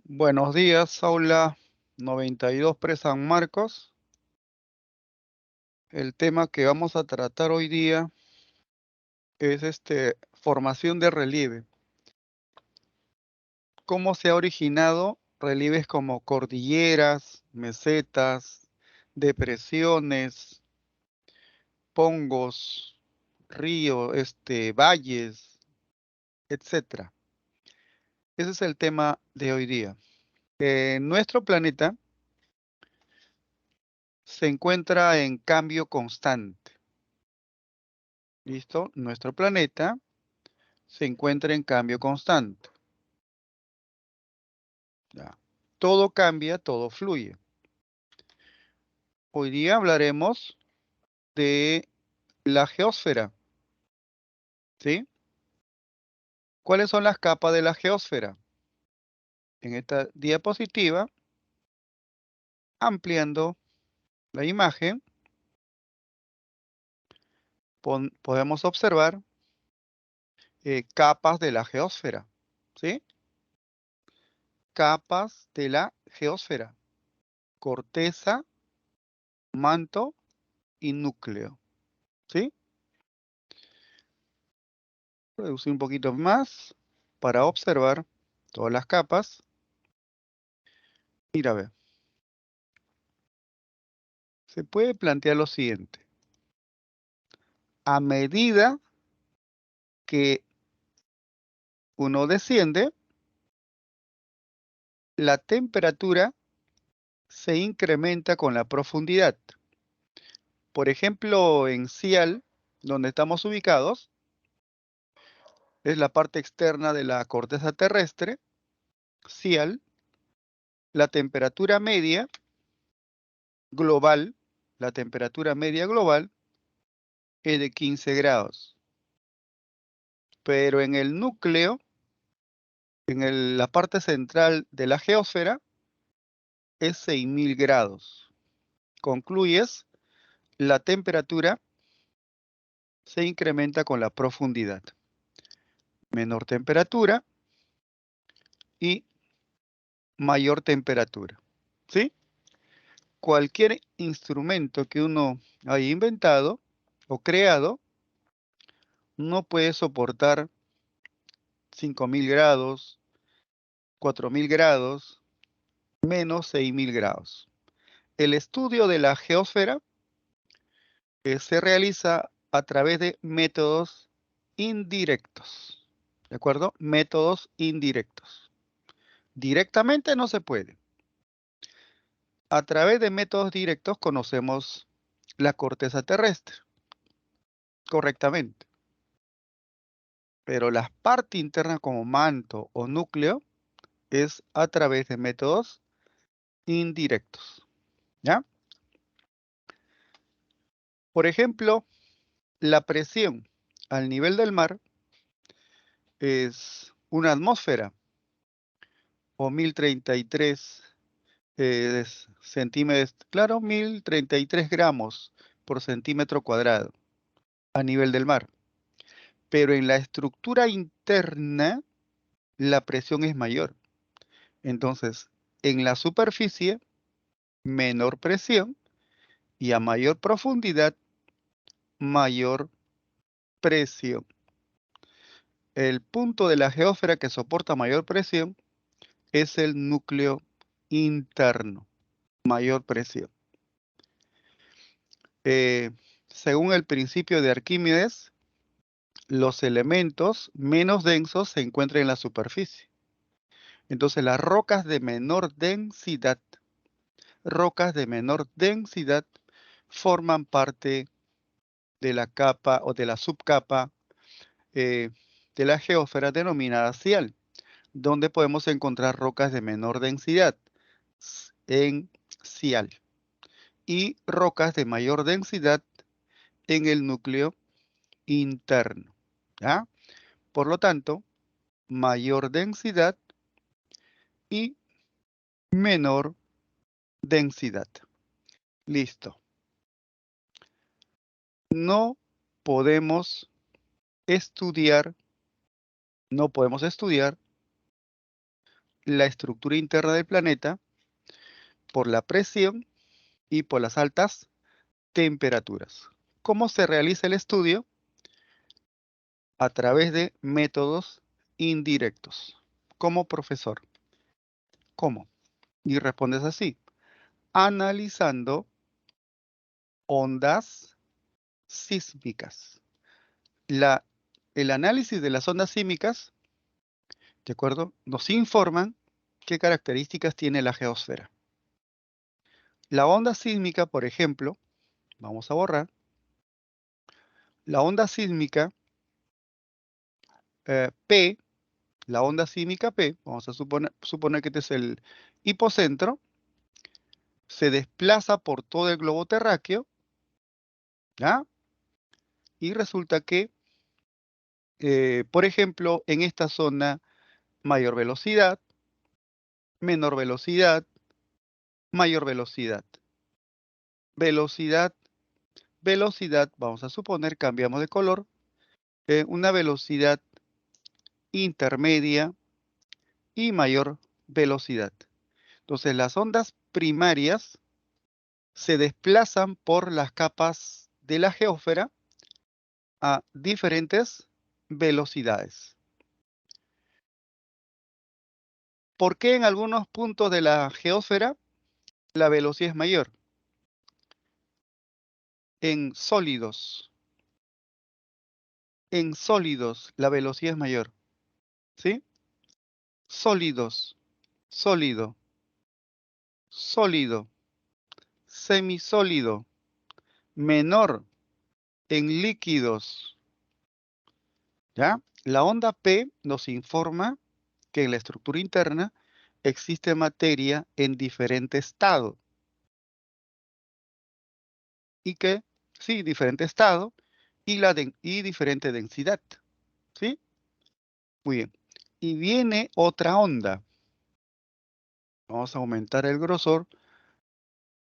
Buenos días, aula 92 Pre-San Marcos. El tema que vamos a tratar hoy día es formación de relieve. ¿Cómo se ha originado relieves como cordilleras, mesetas, depresiones, pongos, ríos, valles, etcétera? Ese es el tema de hoy día. Nuestro planeta se encuentra en cambio constante. ¿Listo? Nuestro planeta se encuentra en cambio constante. Ya. Todo cambia, todo fluye. Hoy día hablaremos de la geósfera, ¿sí? ¿Cuáles son las capas de la geósfera? En esta diapositiva, ampliando la imagen, podemos observar capas de la geósfera, ¿sí? Capas de la geósfera: corteza, manto y núcleo, ¿sí? Reducir un poquito más para observar todas las capas. Mira, a ver. Se puede plantear lo siguiente: a medida que uno desciende, la temperatura se incrementa con la profundidad. Por ejemplo, en Cial, donde estamos ubicados, es la parte externa de la corteza terrestre. Cial, la temperatura media global, la temperatura media global es de 15 grados. Pero en el núcleo, en la parte central de la geósfera, es 6000 grados. Concluyes, la temperatura se incrementa con la profundidad. Menor temperatura y mayor temperatura, ¿sí? Cualquier instrumento que uno haya inventado o creado no puede soportar 5000 grados, 4000 grados, menos 6000 grados. El estudio de la geósfera se realiza a través de métodos indirectos, ¿de acuerdo? Métodos indirectos. Directamente no se puede. A través de métodos directos conocemos la corteza terrestre correctamente, pero la parte interna como manto o núcleo es a través de métodos indirectos, ¿ya? Por ejemplo, la presión al nivel del mar es una atmósfera o 1033 centímetros, claro, 1033 gramos por centímetro cuadrado a nivel del mar. Pero en la estructura interna la presión es mayor. Entonces, en la superficie, menor presión, y a mayor profundidad, mayor presión. El punto de la geósfera que soporta mayor presión es el núcleo interno, mayor presión. Según el principio de Arquímedes, los elementos menos densos se encuentran en la superficie. Entonces, las rocas de menor densidad forman parte de la capa o de la subcapa de la geósfera denominada Cial, donde podemos encontrar rocas de menor densidad en Cial y rocas de mayor densidad en el núcleo interno, ¿ya? Por lo tanto, mayor densidad y menor densidad. Listo. No podemos estudiar la estructura interna del planeta por la presión y por las altas temperaturas. ¿Cómo se realiza el estudio? A través de métodos indirectos. Como profesor. ¿Cómo? Y respondes así. Analizando ondas sísmicas. El análisis de las ondas sísmicas, ¿de acuerdo? Nos informan qué características tiene la geósfera. La onda sísmica, por ejemplo, vamos a borrar. La onda sísmica P, la onda sísmica P, vamos a suponer que este es el hipocentro, se desplaza por todo el globo terráqueo, ¿ya? Y resulta que, por ejemplo, en esta zona, mayor velocidad, menor velocidad, mayor velocidad. Velocidad, velocidad, vamos a suponer, cambiamos de color, una velocidad intermedia y mayor velocidad. Entonces, las ondas primarias se desplazan por las capas de la geósfera a diferentes velocidades. ¿Por qué en algunos puntos de la geósfera la velocidad es mayor? En sólidos la velocidad es mayor. ¿Sí? Sólidos, sólido, sólido, semisólido, menor en líquidos. ¿Ya? La onda P nos informa que en la estructura interna existe materia en diferente estado. Y que, sí, diferente estado y diferente densidad. ¿Sí? Muy bien. Y viene otra onda. Vamos a aumentar el grosor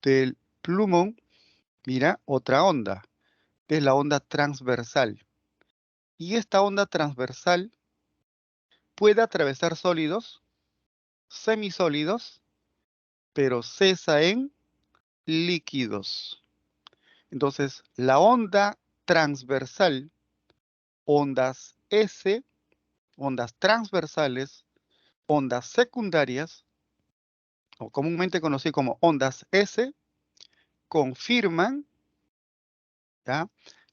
del plumón. Mira, otra onda, que es la onda transversal. Y esta onda transversal puede atravesar sólidos, semisólidos, pero cesa en líquidos. Entonces, la onda transversal, ondas S, ondas transversales, ondas secundarias, o comúnmente conocidas como ondas S, confirman, ¿ya?,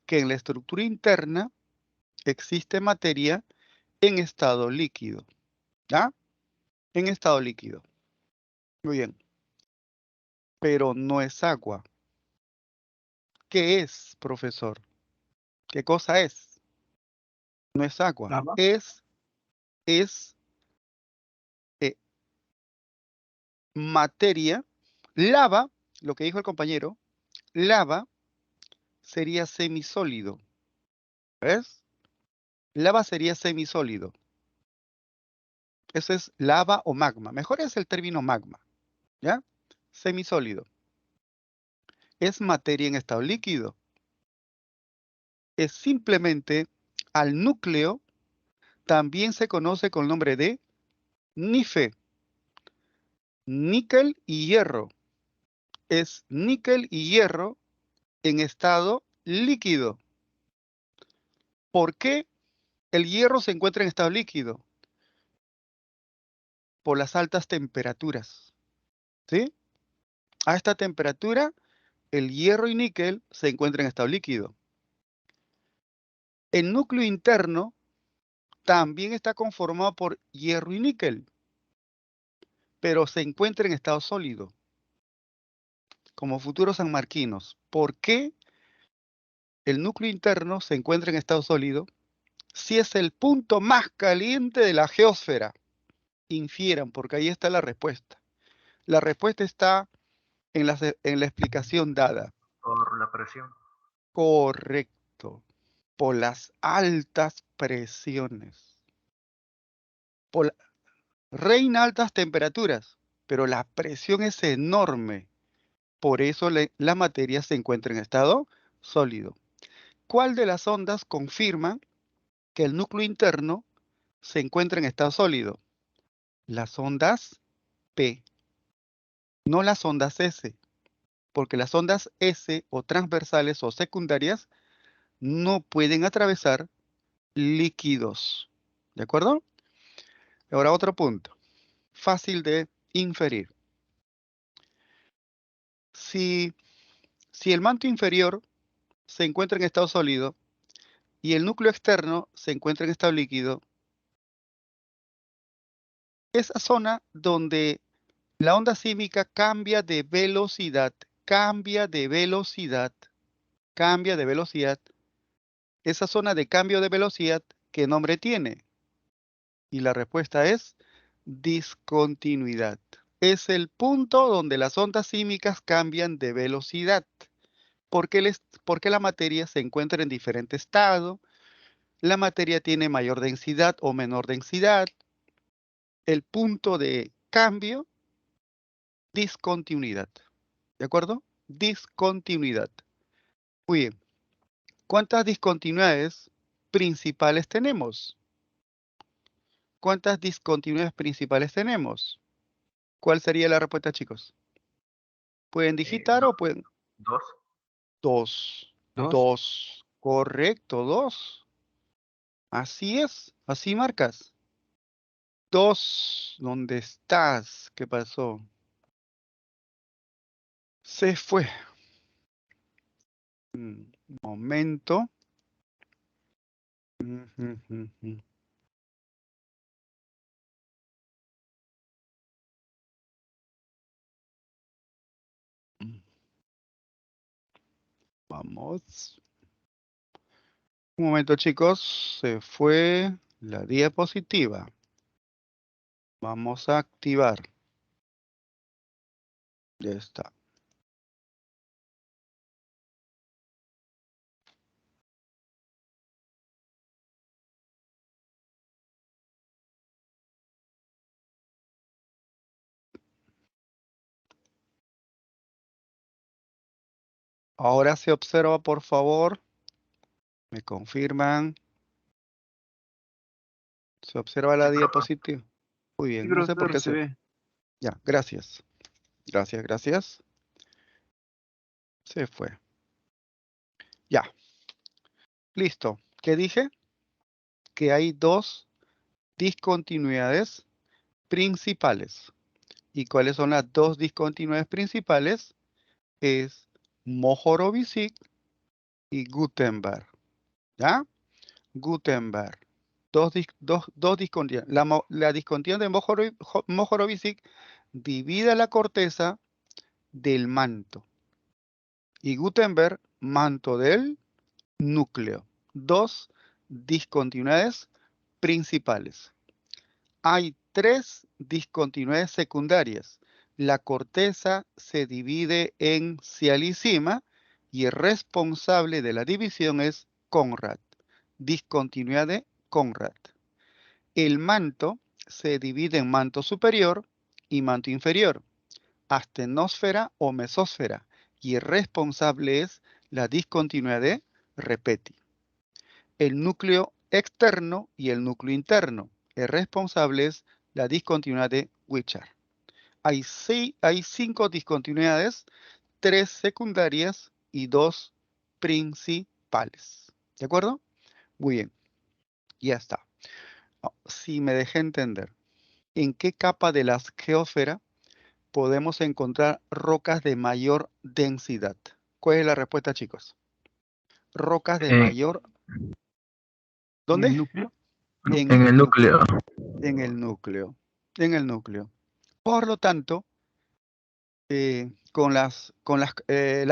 que en la estructura interna existe materia en estado líquido. ¿Ya? En estado líquido. Muy bien. Pero no es agua. ¿Qué es, profesor? ¿Qué cosa es? No es agua. Lava. Es eh, materia. Lava, lo que dijo el compañero, lava sería semisólido. ¿Ves? Lava sería semisólido. Eso es lava o magma. Mejor es el término magma. ¿Ya? Semisólido. Es materia en estado líquido. Es simplemente al núcleo, también se conoce con el nombre de NIFE. Níquel y hierro. Es níquel y hierro en estado líquido. ¿Por qué el hierro se encuentra en estado líquido? Por las altas temperaturas. ¿Sí? A esta temperatura, el hierro y níquel se encuentran en estado líquido. El núcleo interno también está conformado por hierro y níquel, pero se encuentra en estado sólido, como futuros sanmarquinos. ¿Por qué el núcleo interno se encuentra en estado sólido si es el punto más caliente de la geósfera? Infieran, porque ahí está la respuesta. La respuesta está en la explicación dada. Por la presión. Correcto. Por las altas presiones. Reina altas temperaturas, pero la presión es enorme. Por eso la materia se encuentra en estado sólido. ¿Cuál de las ondas confirma que el núcleo interno se encuentra en estado sólido? Las ondas P, no las ondas S, porque las ondas S o transversales o secundarias no pueden atravesar líquidos. ¿De acuerdo? Ahora otro punto, fácil de inferir. Si el manto inferior se encuentra en estado sólido y el núcleo externo se encuentra en estado líquido, esa zona donde la onda sísmica cambia de velocidad, esa zona de cambio de velocidad, ¿qué nombre tiene? Y la respuesta es discontinuidad. Es el punto donde las ondas sísmicas cambian de velocidad. Porque la materia se encuentra en diferente estado, la materia tiene mayor densidad o menor densidad. El punto de cambio, discontinuidad. ¿De acuerdo? Discontinuidad. Muy bien. ¿Cuántas discontinuidades principales tenemos? ¿Cuántas discontinuidades principales tenemos? ¿Cuál sería la respuesta, chicos? ¿Pueden digitar o pueden? Dos. Dos. Dos. Dos. Correcto, dos. Así es. Así marcas. Dos. ¿Dónde estás? ¿Qué pasó? Se fue. Un momento. Vamos. Un momento, chicos. Se fue la diapositiva. Vamos a activar. Ya está. Ahora se observa, por favor. Me confirman. Se observa la diapositiva. Muy bien, no sé por qué se ve. Ya, gracias. Gracias, gracias. Se fue. Ya. Listo. ¿Qué dije? Que hay dos discontinuidades principales. ¿Y cuáles son las dos discontinuidades principales? Es Mohorovicic y Gutenberg. ¿Ya? Gutenberg. Dos discontinuidades. La discontinuidad de Mohorovicic divide la corteza del manto. Y Gutenberg, manto del núcleo. Dos discontinuidades principales. Hay tres discontinuidades secundarias. La corteza se divide en cial y cima y el responsable de la división es Conrad. Discontinuidad de Conrad. El manto se divide en manto superior y manto inferior, astenosfera o mesósfera, y el responsable es la discontinuidad de Repeti. El núcleo externo y el núcleo interno. El responsable es la discontinuidad de Wishart. Hay 5 discontinuidades, 3 secundarias y 2 principales. ¿De acuerdo? Muy bien. Ya está. Si me dejé entender, ¿en qué capa de la geósfera podemos encontrar rocas de mayor densidad? ¿Cuál es la respuesta, chicos? Rocas de mayor... ¿Dónde? ¿En el núcleo? En En el el núcleo. En el núcleo. En el núcleo. Por lo tanto, las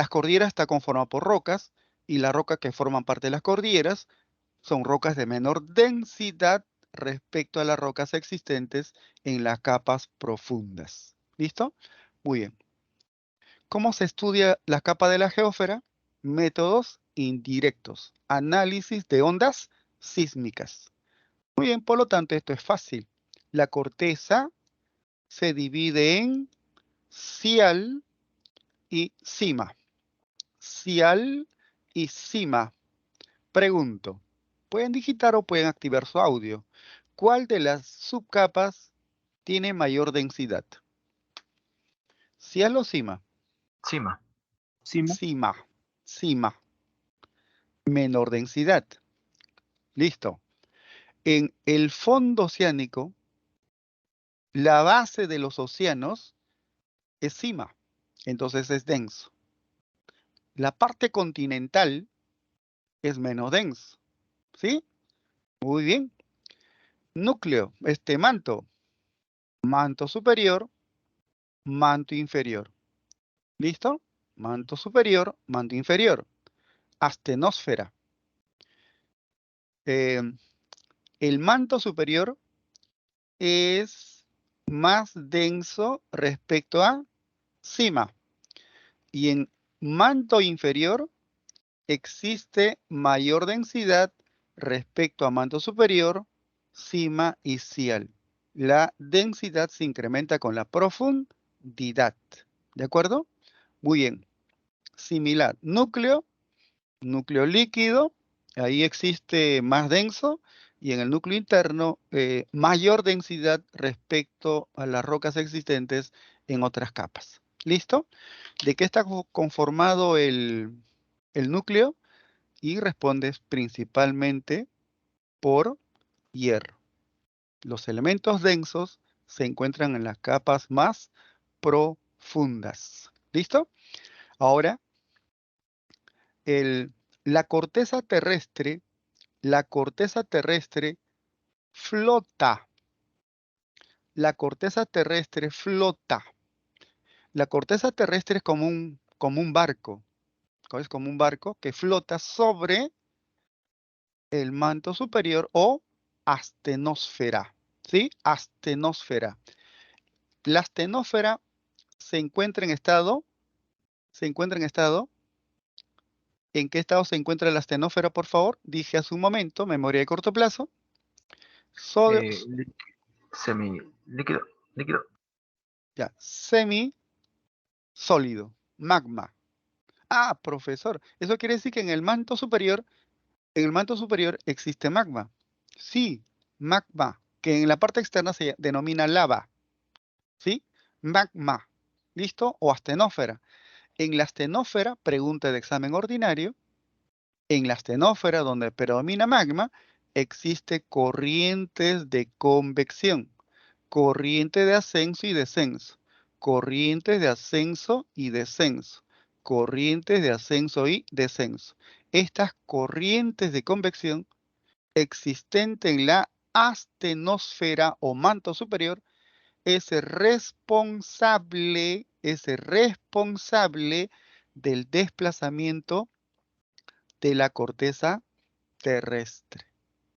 cordilleras está conformada por rocas y las rocas que forman parte de las cordilleras son rocas de menor densidad respecto a las rocas existentes en las capas profundas. ¿Listo? Muy bien. ¿Cómo se estudia la capa de la geósfera? Métodos indirectos. Análisis de ondas sísmicas. Muy bien, por lo tanto, esto es fácil. La corteza se divide en cial y cima. Cial y cima. Pregunto, ¿pueden digitar o pueden activar su audio? ¿Cuál de las subcapas tiene mayor densidad? ¿Cielo o cima? Cima. Cima. Cima. Menor densidad. Listo. En el fondo oceánico, la base de los océanos es cima. Entonces es denso. La parte continental es menos denso. ¿Sí? Muy bien. Núcleo, manto. Manto superior, manto inferior. ¿Listo? Manto superior, manto inferior. Astenosfera. El manto superior es más denso respecto a cima. Y en manto inferior existe mayor densidad respecto a manto superior, cima y ciel. La densidad se incrementa con la profundidad. ¿De acuerdo? Muy bien. Similar. Núcleo, núcleo líquido, ahí existe más denso, y en el núcleo interno mayor densidad respecto a las rocas existentes en otras capas. ¿Listo? ¿De qué está conformado el núcleo? Y respondes principalmente por hierro. Los elementos densos se encuentran en las capas más profundas. ¿Listo? Ahora, la corteza terrestre flota. La corteza terrestre flota. La corteza terrestre es como un barco. Es como un barco que flota sobre el manto superior o astenosfera. ¿Sí? Astenosfera. La astenosfera se encuentra en estado. ¿En qué estado se encuentra la astenosfera, por favor? Dije hace un momento, memoria de corto plazo. Semi líquido. Ya, semisólido, magma. Ah, profesor, eso quiere decir que en el manto superior existe magma. Sí, magma, que en la parte externa se denomina lava. ¿Sí? Magma. ¿Listo? O astenósfera. En la astenósfera, pregunta de examen ordinario, en la astenósfera donde predomina magma, existe corrientes de convección, corriente de ascenso y descenso, corrientes de ascenso y descenso, corrientes de ascenso y descenso. Estas corrientes de convección existentes en la astenosfera o manto superior es responsable del desplazamiento de la corteza terrestre.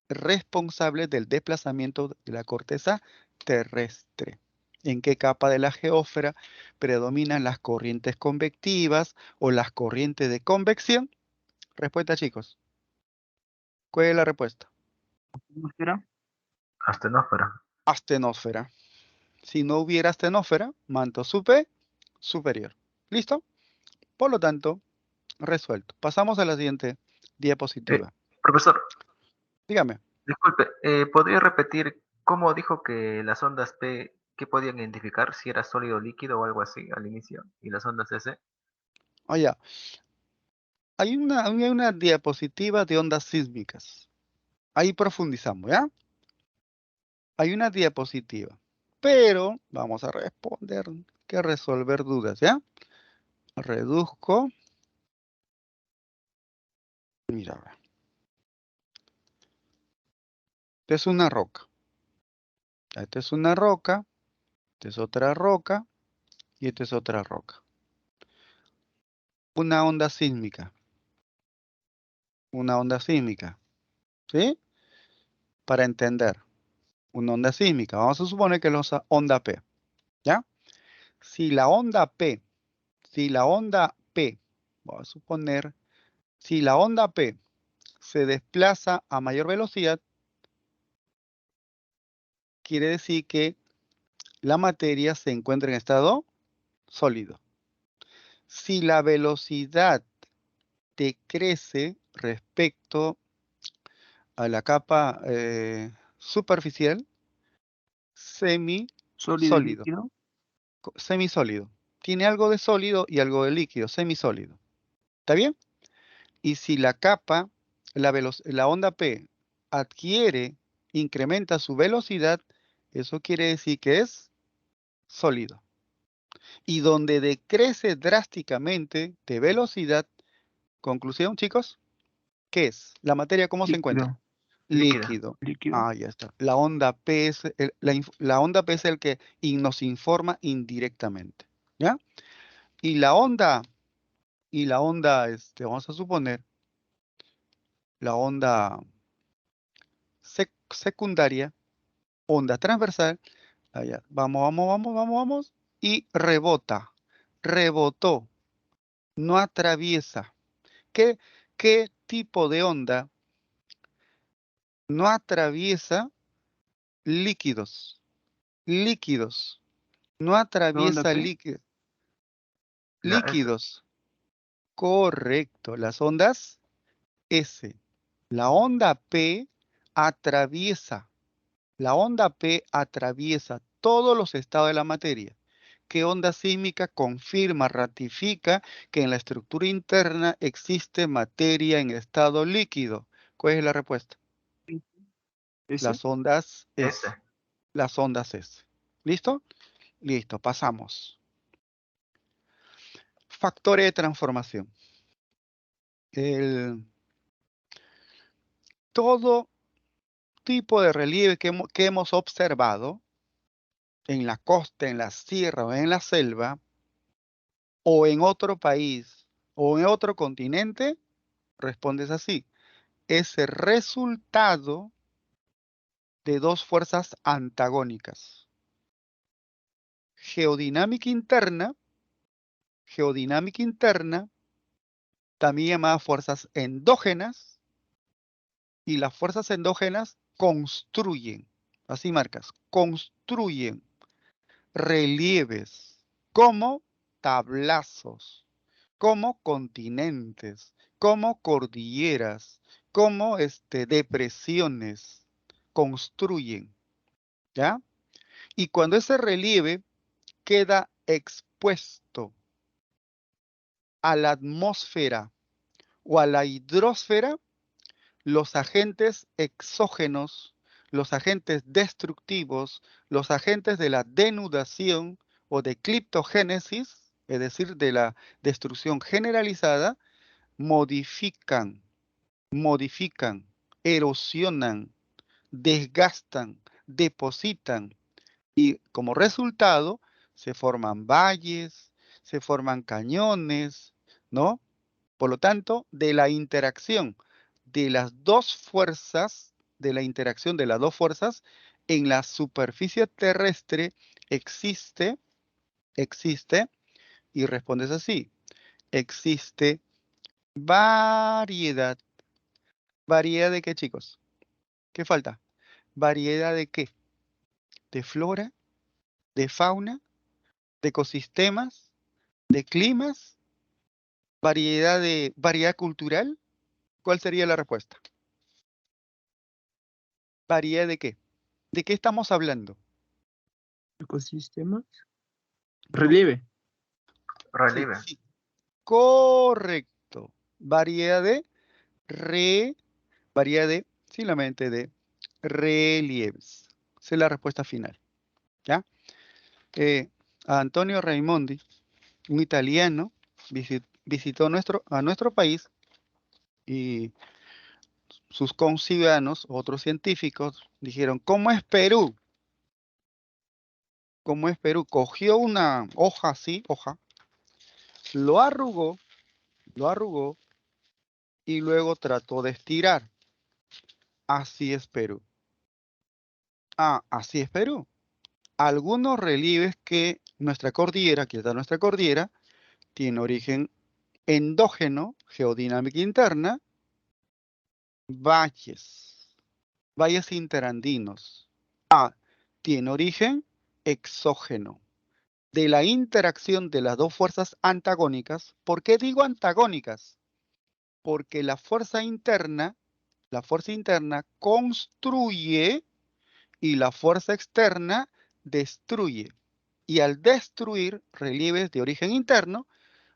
Responsable del desplazamiento de la corteza terrestre. ¿En qué capa de la geósfera predominan las corrientes convectivas o las corrientes de convección? Respuesta, chicos. ¿Cuál es la respuesta? Astenosfera. Astenosfera. Si no hubiera astenosfera, manto superior. ¿Listo? Por lo tanto, resuelto. Pasamos a la siguiente diapositiva. Profesor, Dígame. disculpe, ¿podría repetir cómo dijo que las ondas P, qué podían identificar si era sólido o líquido o algo así al inicio? Y las ondas S. Oh, ya. Hay una diapositiva de ondas sísmicas. Ahí profundizamos, ¿ya? Hay una diapositiva. Pero vamos a responder, que resolver dudas, ¿ya? Reduzco. Mira, a ver. Esta es una roca. Esta es una roca. Esta es otra roca. Y esta es otra roca. Una onda sísmica. Una onda sísmica. ¿Sí? Para entender. Una onda sísmica. Vamos a suponer que es la onda P. ¿Ya? Si la onda P, vamos a suponer, si la onda P se desplaza a mayor velocidad, quiere decir que la materia se encuentra en estado sólido. Si la velocidad decrece respecto a la capa superficial, Sólido y Sólido, líquido. semisólido. Tiene algo de sólido y algo de líquido, semisólido. ¿Está bien? Y si la capa, la onda P adquiere, incrementa su velocidad, eso quiere decir que es sólido. Y donde decrece drásticamente de velocidad, conclusión, chicos, ¿qué es? ¿La materia cómo se encuentra? Líquido. Líquido. Líquido. Ah, ya está. La onda P es la onda P es el que nos informa indirectamente. ¿Ya? Y la onda, vamos a suponer, la onda secundaria, onda transversal, allá, vamos, y rebota, rebotó, no atraviesa. ¿Qué tipo de onda no atraviesa líquidos? Líquidos, no ¿La onda atraviesa P? La S. líquidos. Correcto, las ondas S. La onda P atraviesa, la onda P atraviesa todos los estados de la materia. ¿Qué onda sísmica confirma, ratifica que en la estructura interna existe materia en estado líquido? ¿Cuál es la respuesta? ¿Ese? Las ondas S. S. Las ondas S. ¿Listo? Listo, pasamos. Factores de transformación. Todo tipo de relieve que hemos observado en la costa, en la sierra o en la selva, o en otro país o en otro continente, respondes así. Es el resultado de dos fuerzas antagónicas. Geodinámica interna, también llamadas fuerzas endógenas, y las fuerzas endógenas construyen, así marcas, construyen relieves como tablazos, como continentes, como cordilleras, como depresiones, construyen, ¿ya? Y cuando ese relieve queda expuesto a la atmósfera o a la hidrosfera, los agentes exógenos, los agentes destructivos, los agentes de la denudación o de criptogénesis, es decir, de la destrucción generalizada, modifican, erosionan, desgastan, depositan y como resultado se forman valles, se forman cañones, ¿no? Por lo tanto, de la interacción de las dos fuerzas, de la interacción de las dos fuerzas, en la superficie terrestre existe, y respondes así, existe variedad. ¿Variedad de qué, chicos? ¿Qué falta? ¿Variedad de qué? ¿De flora? ¿De fauna? ¿De ecosistemas? ¿De climas? ¿Variedad cultural? ¿Cuál sería la respuesta? ¿Variedad de qué? ¿De qué estamos hablando? Ecosistemas. No, Relieve. sí, Relieve. sí. Correcto. Variedad de re, variedad de, simplemente de relieves. Esa es la respuesta final. ¿Ya? A Antonio Raimondi, un italiano, visitó a nuestro país y sus conciudadanos, otros científicos, dijeron, ¿cómo es Perú? ¿Cómo es Perú? Cogió una hoja así, lo arrugó y luego trató de estirar. Así es Perú. Ah, así es Perú. Algunos relieves que nuestra cordillera, que está nuestra cordillera, tiene origen endógeno, geodinámica interna, valles, valles interandinos. Ah, tiene origen exógeno, de la interacción de las dos fuerzas antagónicas. ¿Por qué digo antagónicas? Porque la fuerza interna construye y la fuerza externa destruye. Y al destruir relieves de origen interno,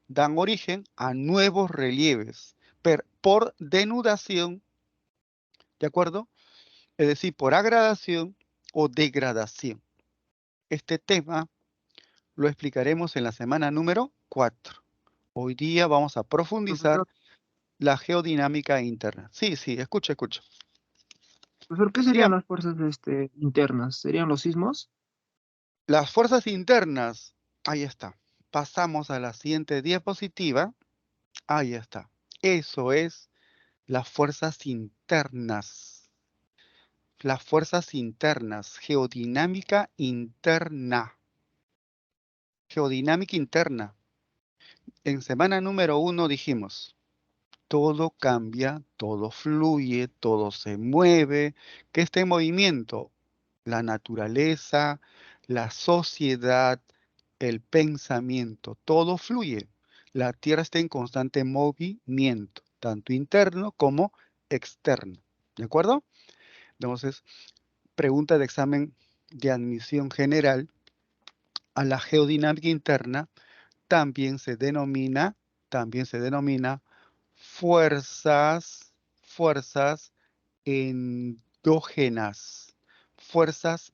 dan origen a nuevos relieves por denudación, ¿de acuerdo? Es decir, por agradación o degradación. Este tema lo explicaremos en la semana número 4. Hoy día vamos a profundizar Profesor, la geodinámica interna. Sí, escucha. profesor, ¿qué serían Dígame. las fuerzas internas? ¿Serían los sismos? Las fuerzas internas, ahí está. Pasamos a la siguiente diapositiva. Ahí está. Eso es las fuerzas internas. Las fuerzas internas, geodinámica interna. Geodinámica interna. En semana número 1 dijimos, todo cambia, todo fluye, todo se mueve. ¿Qué está en movimiento? La naturaleza, la sociedad, el pensamiento, todo fluye. La Tierra está en constante movimiento, tanto interno como externo. ¿De acuerdo? Entonces, pregunta de examen de admisión general a la geodinámica interna también se denomina fuerzas endógenas, fuerzas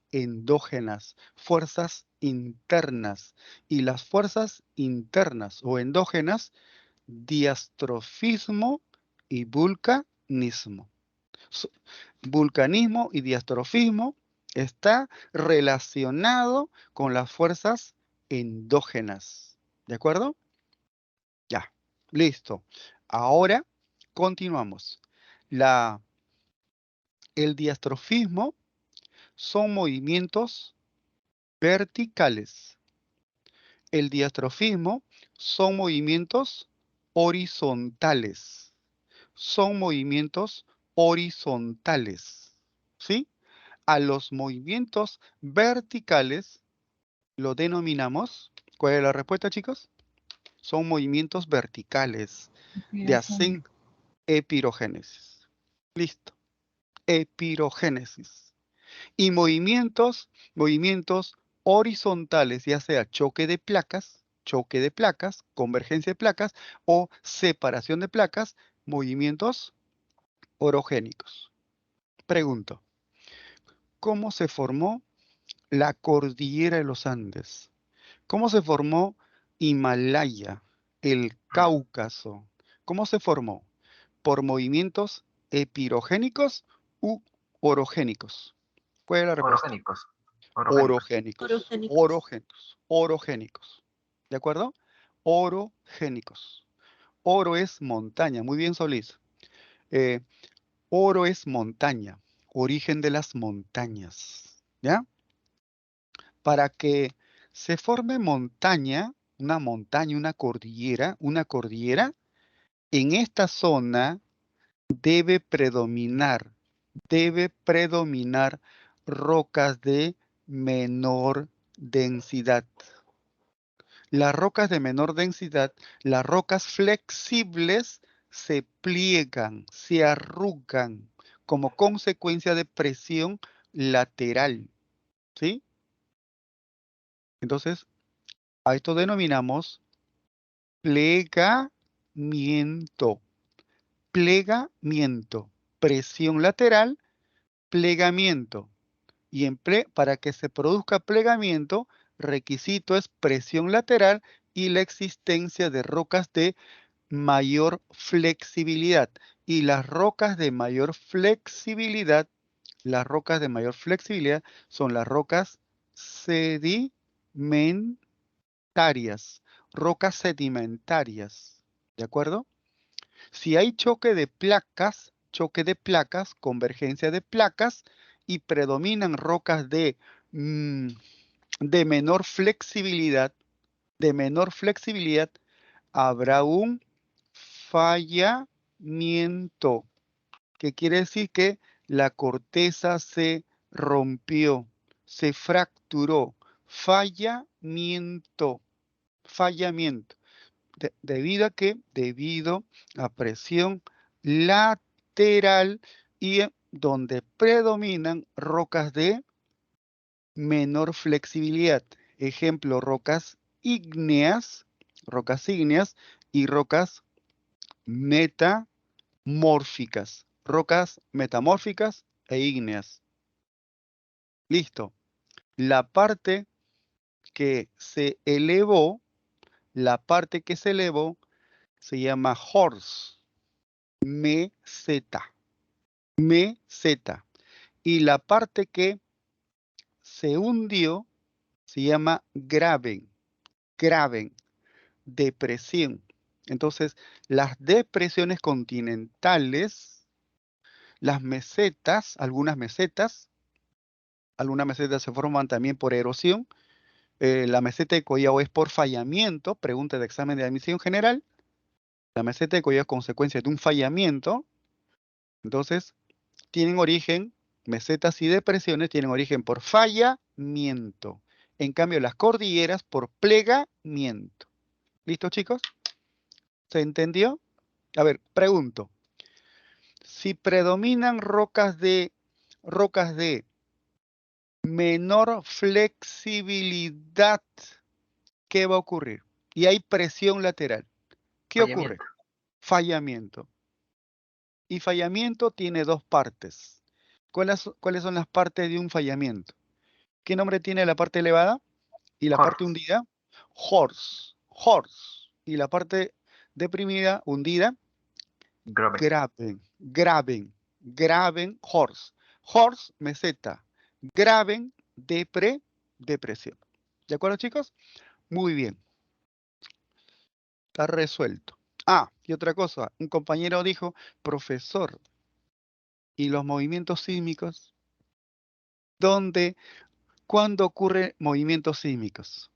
internas. Y las fuerzas internas o endógenas, diastrofismo y vulcanismo. Vulcanismo y diastrofismo está relacionado con las fuerzas endógenas. ¿De acuerdo? Ya, listo. Ahora continuamos. El diastrofismo son movimientos verticales. El diastrofismo son movimientos horizontales. Son movimientos horizontales. ¿Sí? A los movimientos verticales lo denominamos. ¿Cuál es la respuesta, chicos? Son movimientos verticales de hacen epirogénesis. Listo. Epirogénesis. Y movimientos horizontales, ya sea choque de placas, convergencia de placas o separación de placas, movimientos orogénicos. Pregunto, ¿cómo se formó la cordillera de los Andes? ¿Cómo se formó Himalaya, el Cáucaso? ¿Cómo se formó? ¿Por movimientos epirogénicos u orogénicos? ¿Cuál es la respuesta? Orogénicos. Orogénicos. Orogénicos. ¿De acuerdo? Orogénicos. Oro es montaña. Muy bien, Solís. Eh, oro es montaña. Origen de las montañas. ¿Ya? Para que se forme montaña, una cordillera, en esta zona debe predominar rocas de menor densidad. Las rocas de menor densidad, las rocas flexibles, se pliegan, se arrugan como consecuencia de presión lateral. ¿Sí? Entonces, a esto denominamos plegamiento. Plegamiento. Presión lateral, plegamiento. Y para que se produzca plegamiento, requisito es presión lateral y la existencia de rocas de mayor flexibilidad. Y las rocas de mayor flexibilidad son las rocas sedimentarias. ¿De acuerdo? Si hay choque de placas, convergencia de placas, y predominan rocas de menor flexibilidad, habrá un fallamiento, que quiere decir que la corteza se rompió, se fracturó. Fallamiento. Debido a qué? Debido a presión lateral y donde predominan rocas de menor flexibilidad. Ejemplo, rocas ígneas y rocas metamórficas. Rocas metamórficas e ígneas. Listo. La parte que se elevó, se llama horst, meseta. Y la parte que se hundió se llama graben, depresión. Entonces, las depresiones continentales, las mesetas, algunas mesetas se forman también por erosión. La meseta de Collao es por fallamiento, pregunta de examen de admisión general. La meseta de Collao es consecuencia de un fallamiento. Entonces, tienen origen, mesetas y depresiones tienen origen por fallamiento. En cambio, las cordilleras por plegamiento. ¿Listo, chicos? ¿Se entendió? A ver, pregunto. Si predominan rocas de menor flexibilidad, ¿qué va a ocurrir? Y hay presión lateral. ¿Qué ocurre? Fallamiento. Y fallamiento tiene dos partes. ¿Cuáles son las partes de un fallamiento? ¿Qué nombre tiene la parte elevada? ¿Y la parte hundida? Horst. Y la parte deprimida, hundida, graben, horst. Horst, meseta. Graben, depresión. ¿De acuerdo, chicos? Muy bien. Está resuelto. Ah, y otra cosa. Un compañero dijo, profesor, ¿y los movimientos sísmicos? ¿Cuándo ocurren movimientos sísmicos?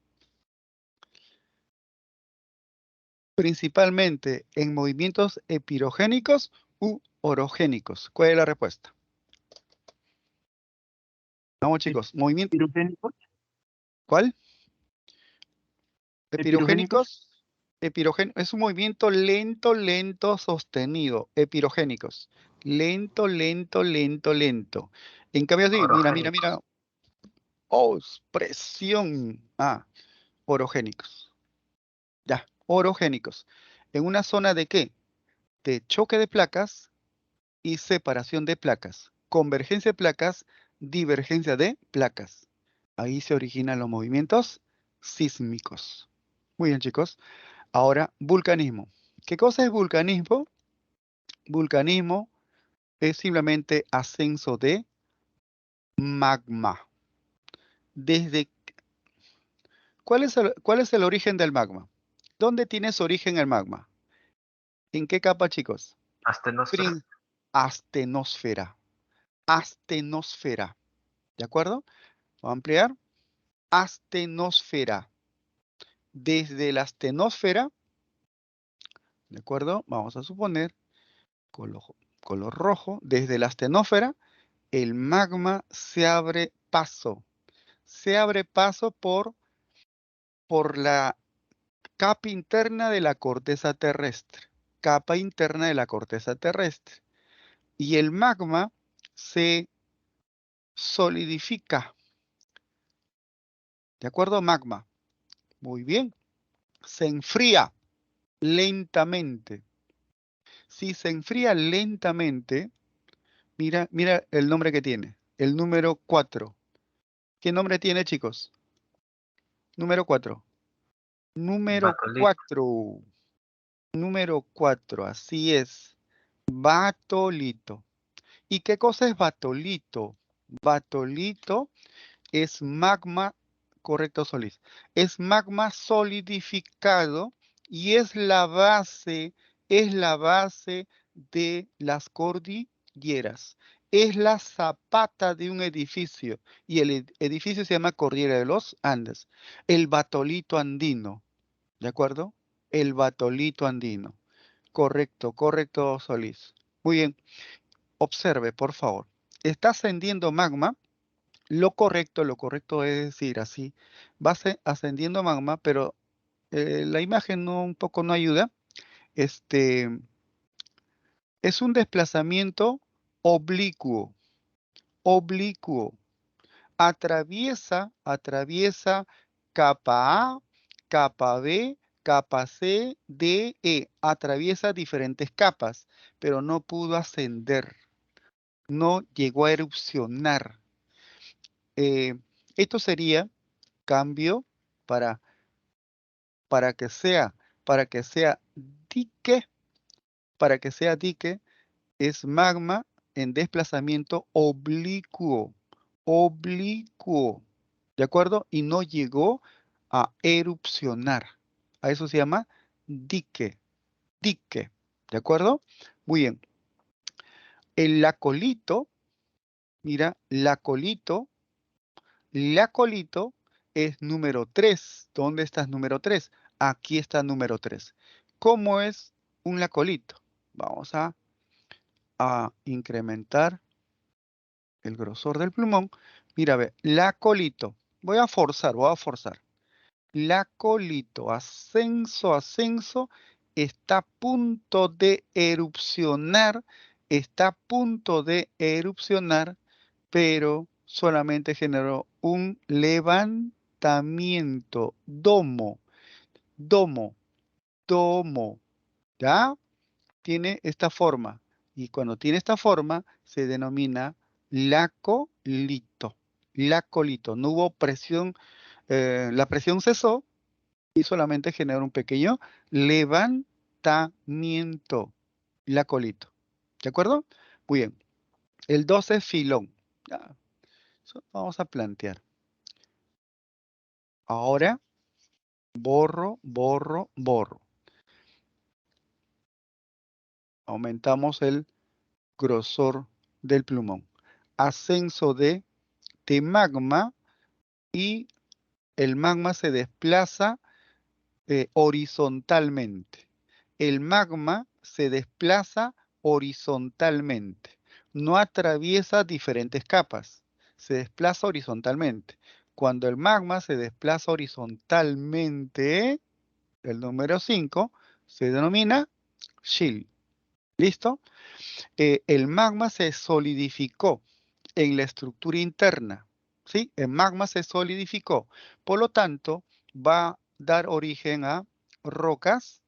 Principalmente en movimientos epirogénicos u orogénicos. ¿Cuál es la respuesta? Vamos, chicos. Movimiento. ¿Pirogénicos? ¿Cuál? ¿Epirogénicos? Es un movimiento lento, sostenido. Epirogénicos. Lento. En cambio, sí, mira. Oh, presión. Ah, orogénicos. Ya, orogénicos. ¿En una zona de qué? De choque de placas y separación de placas. Convergencia de placas, divergencia de placas. Ahí se originan los movimientos sísmicos. Muy bien, chicos. Ahora, vulcanismo. ¿Qué cosa es vulcanismo? Vulcanismo es simplemente ascenso de magma. ¿Cuál es el origen del magma? ¿Dónde tiene su origen el magma? ¿En qué capa, chicos? Astenosfera. Astenosfera. ¿De acuerdo? Voy a ampliar. Astenosfera. Desde la astenosfera, ¿de acuerdo? Vamos a suponer, color rojo, desde la astenosfera, el magma se abre paso. Se abre paso por la capa interna de la corteza terrestre. Capa interna de la corteza terrestre. Y el magma se solidifica. ¿De acuerdo? Magma. Muy bien. Se enfría lentamente. Si se enfría lentamente, mira el nombre que tiene. El número 4. ¿Qué nombre tiene, chicos? Número 4. Número 4. Número 4, así es. Batolito. ¿Y qué cosa es batolito? Batolito es magma, correcto, Solís. Es magma solidificado y es la base de las cordilleras. Es la zapata de un edificio y el edificio se llama Cordillera de los Andes. El batolito andino, ¿de acuerdo? El batolito andino. Correcto, Solís. Muy bien. Observe, por favor. Está ascendiendo magma. Lo correcto es decir así. Va ascendiendo magma, pero la imagen un poco no ayuda. Es un desplazamiento oblicuo. Oblicuo. atraviesa capa A, capa B, capa C, D, E. Atraviesa diferentes capas, pero no pudo ascender. No llegó a erupcionar. Esto sería cambio para que sea dique, es magma en desplazamiento oblicuo, ¿de acuerdo? Y no llegó a erupcionar. A eso se llama dique, ¿de acuerdo? Muy bien. El lacolito, mira, lacolito es número 3. ¿Dónde está número 3? Aquí está número 3. ¿Cómo es un lacolito? Vamos a incrementar el grosor del plumón. Mira, ve, lacolito. Voy a forzar. Lacolito, ascenso, está a punto de erupcionar, pero solamente generó un levantamiento, domo, ¿ya? Tiene esta forma, y cuando tiene esta forma se denomina lacolito, no hubo presión, la presión cesó y solamente generó un pequeño levantamiento, lacolito, ¿de acuerdo? Muy bien, el 12 es filón, ya, eso vamos a plantear. Ahora, borro. Aumentamos el grosor del plumón. Ascenso de magma y el magma se desplaza horizontalmente. El magma se desplaza horizontalmente. No atraviesa diferentes capas. Se desplaza horizontalmente. Cuando el magma se desplaza horizontalmente, el número 5 se denomina shield. ¿Listo? El magma se solidificó en la estructura interna. ¿Sí? El magma se solidificó. Por lo tanto, va a dar origen a rocas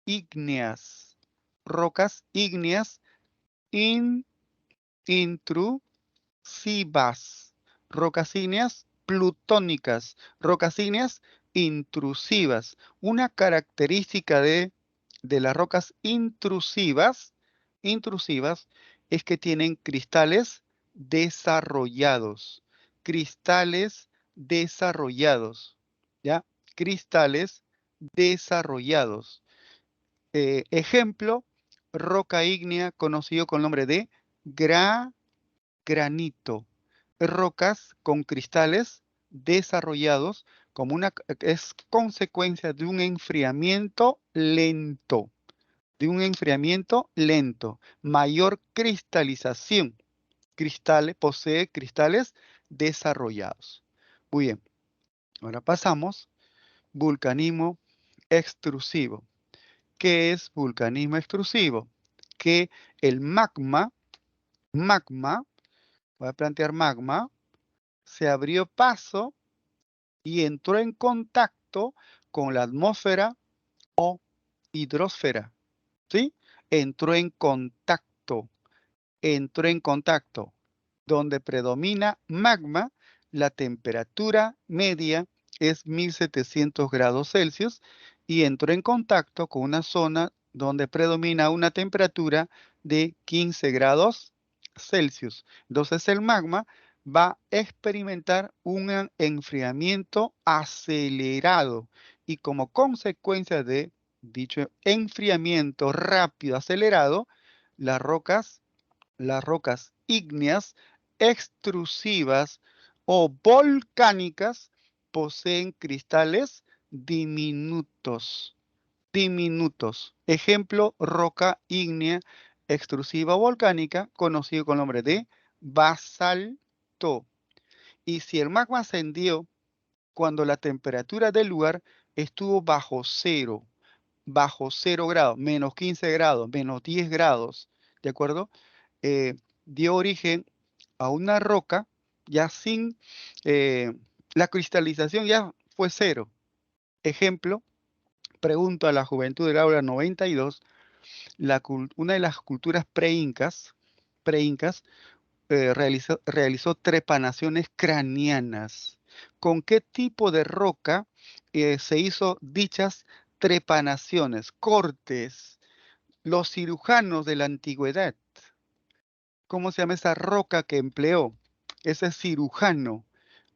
ígneas. Rocas ígneas intrusivas. Rocas ígneas plutónicas. Rocas ígneas intrusivas. Una característica de las rocas intrusivas es que tienen cristales desarrollados. Cristales desarrollados. ¿Ya? Cristales desarrollados. Ejemplo, roca ígnea conocido con el nombre de granito. Rocas con cristales desarrollados como es consecuencia de un enfriamiento lento. Mayor cristalización. Posee cristales desarrollados. Muy bien. Ahora pasamos. Vulcanismo extrusivo. ¿Qué es vulcanismo extrusivo? Que el magma, voy a plantear magma, se abrió paso y entró en contacto con la atmósfera o hidrosfera. ¿Sí? Entró en contacto. Donde predomina magma, la temperatura media es 1700 grados Celsius y entró en contacto con una zona donde predomina una temperatura de 15 grados Celsius. Entonces el magma va a experimentar un enfriamiento acelerado y como consecuencia de dicho enfriamiento rápido acelerado, las rocas ígneas extrusivas o volcánicas poseen cristales diminutos. Ejemplo, roca ígnea extrusiva volcánica, conocido con el nombre de basalto. Y si el magma ascendió cuando la temperatura del lugar estuvo bajo cero grados, menos 15 grados, menos 10 grados, ¿de acuerdo? Dio origen a una roca ya sin, la cristalización ya fue cero. Ejemplo, pregunto a la juventud del aula 92, una de las culturas pre-incas realizó trepanaciones craneanas. ¿Con qué tipo de roca se hizo dichas trepanaciones, cortes? Los cirujanos de la antigüedad, ¿cómo se llama esa roca que empleó? Ese cirujano.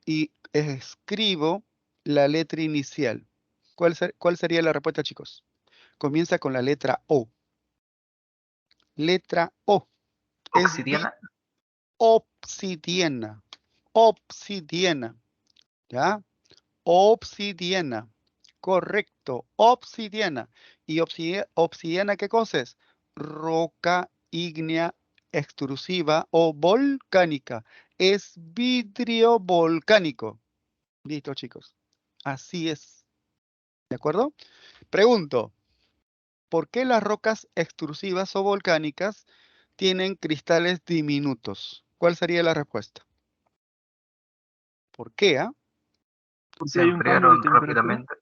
Y escribo la letra inicial. ¿Cuál sería la respuesta, chicos? Comienza con la letra O. Letra O. Es Obsidiana. obsidiana. Obsidiana. ¿Ya? Obsidiana. Correcto. Obsidiana. ¿Y obsidiana qué cosa es? Roca ígnea extrusiva o volcánica. Es vidrio volcánico. Listo, chicos. Así es. ¿De acuerdo? Pregunto, ¿por qué las rocas extrusivas o volcánicas tienen cristales diminutos? ¿Cuál sería la respuesta? ¿Por qué? Porque Se hay un cambio de enfriaron temperatura. rápidamente.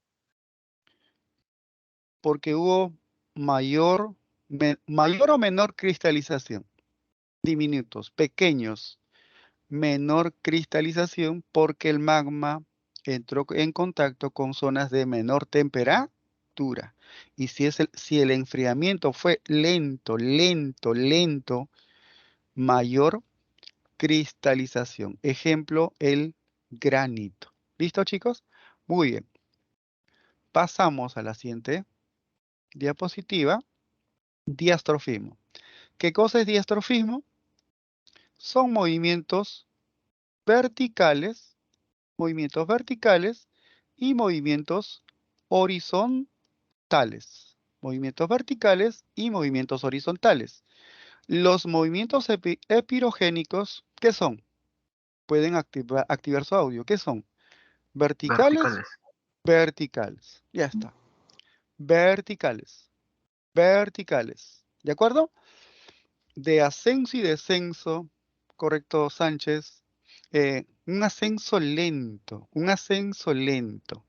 Porque hubo mayor o menor cristalización. Diminutos, pequeños, menor cristalización porque el magma entró en contacto con zonas de menor temperatura. Y si el enfriamiento fue lento, mayor cristalización. Ejemplo, el granito. ¿Listo, chicos? Muy bien. Pasamos a la siguiente diapositiva. Diastrofismo. ¿Qué cosa es diastrofismo? Son movimientos verticales y movimientos horizontales. Movimientos verticales y movimientos horizontales. Los movimientos epirogénicos, ¿qué son? Pueden activar su audio. ¿Qué son? Verticales, Verticales. verticales. Ya está. Verticales, verticales. ¿De acuerdo? De ascenso y descenso, correcto, Sánchez. Un ascenso lento, un ascenso lento.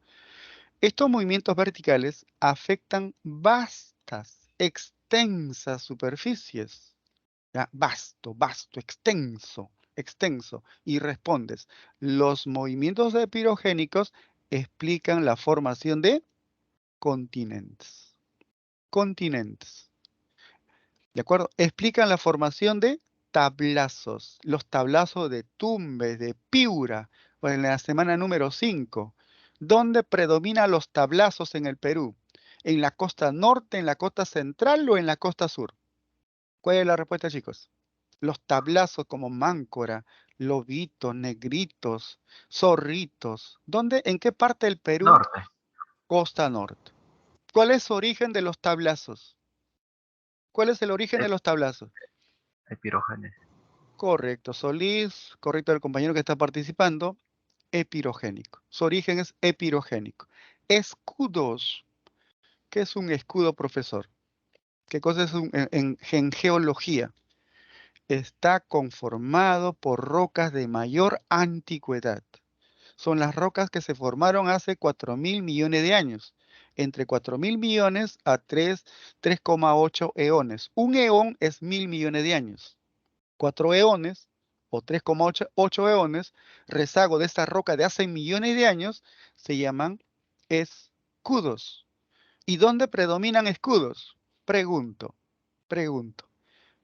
Estos movimientos verticales afectan vastas, extensas superficies. ¿Ya? Vasto, extenso. Y respondes, los movimientos epirogénicos explican la formación de continentes. Continentes. ¿De acuerdo? Explican la formación de tablazos. Los tablazos de Tumbes, de Piura, o en la semana número 5. ¿Dónde predominan los tablazos en el Perú? ¿En la costa norte, en la costa central o en la costa sur? ¿Cuál es la respuesta, chicos? Los tablazos como Máncora, Lobitos, Negritos, Zorritos. ¿Dónde? ¿En qué parte del Perú? Norte. Costa norte. ¿Cuál es su origen de los tablazos? ¿Cuál es el origen de Ep- los tablazos? Epirógenes. Correcto, Solís, correcto el compañero que está participando, epirogénico. Su origen es epirogénico. Escudos. ¿Qué es un escudo, profesor? ¿Qué cosa es en geología? Está conformado por rocas de mayor antigüedad. Son las rocas que se formaron hace 4.000 millones de años, entre 4.000 millones a 3,8 eones. Un eón es 1.000 millones de años. 4 eones o 3,8 eones, rezago de esta roca de hace millones de años, se llaman escudos. ¿Y dónde predominan escudos? Pregunto.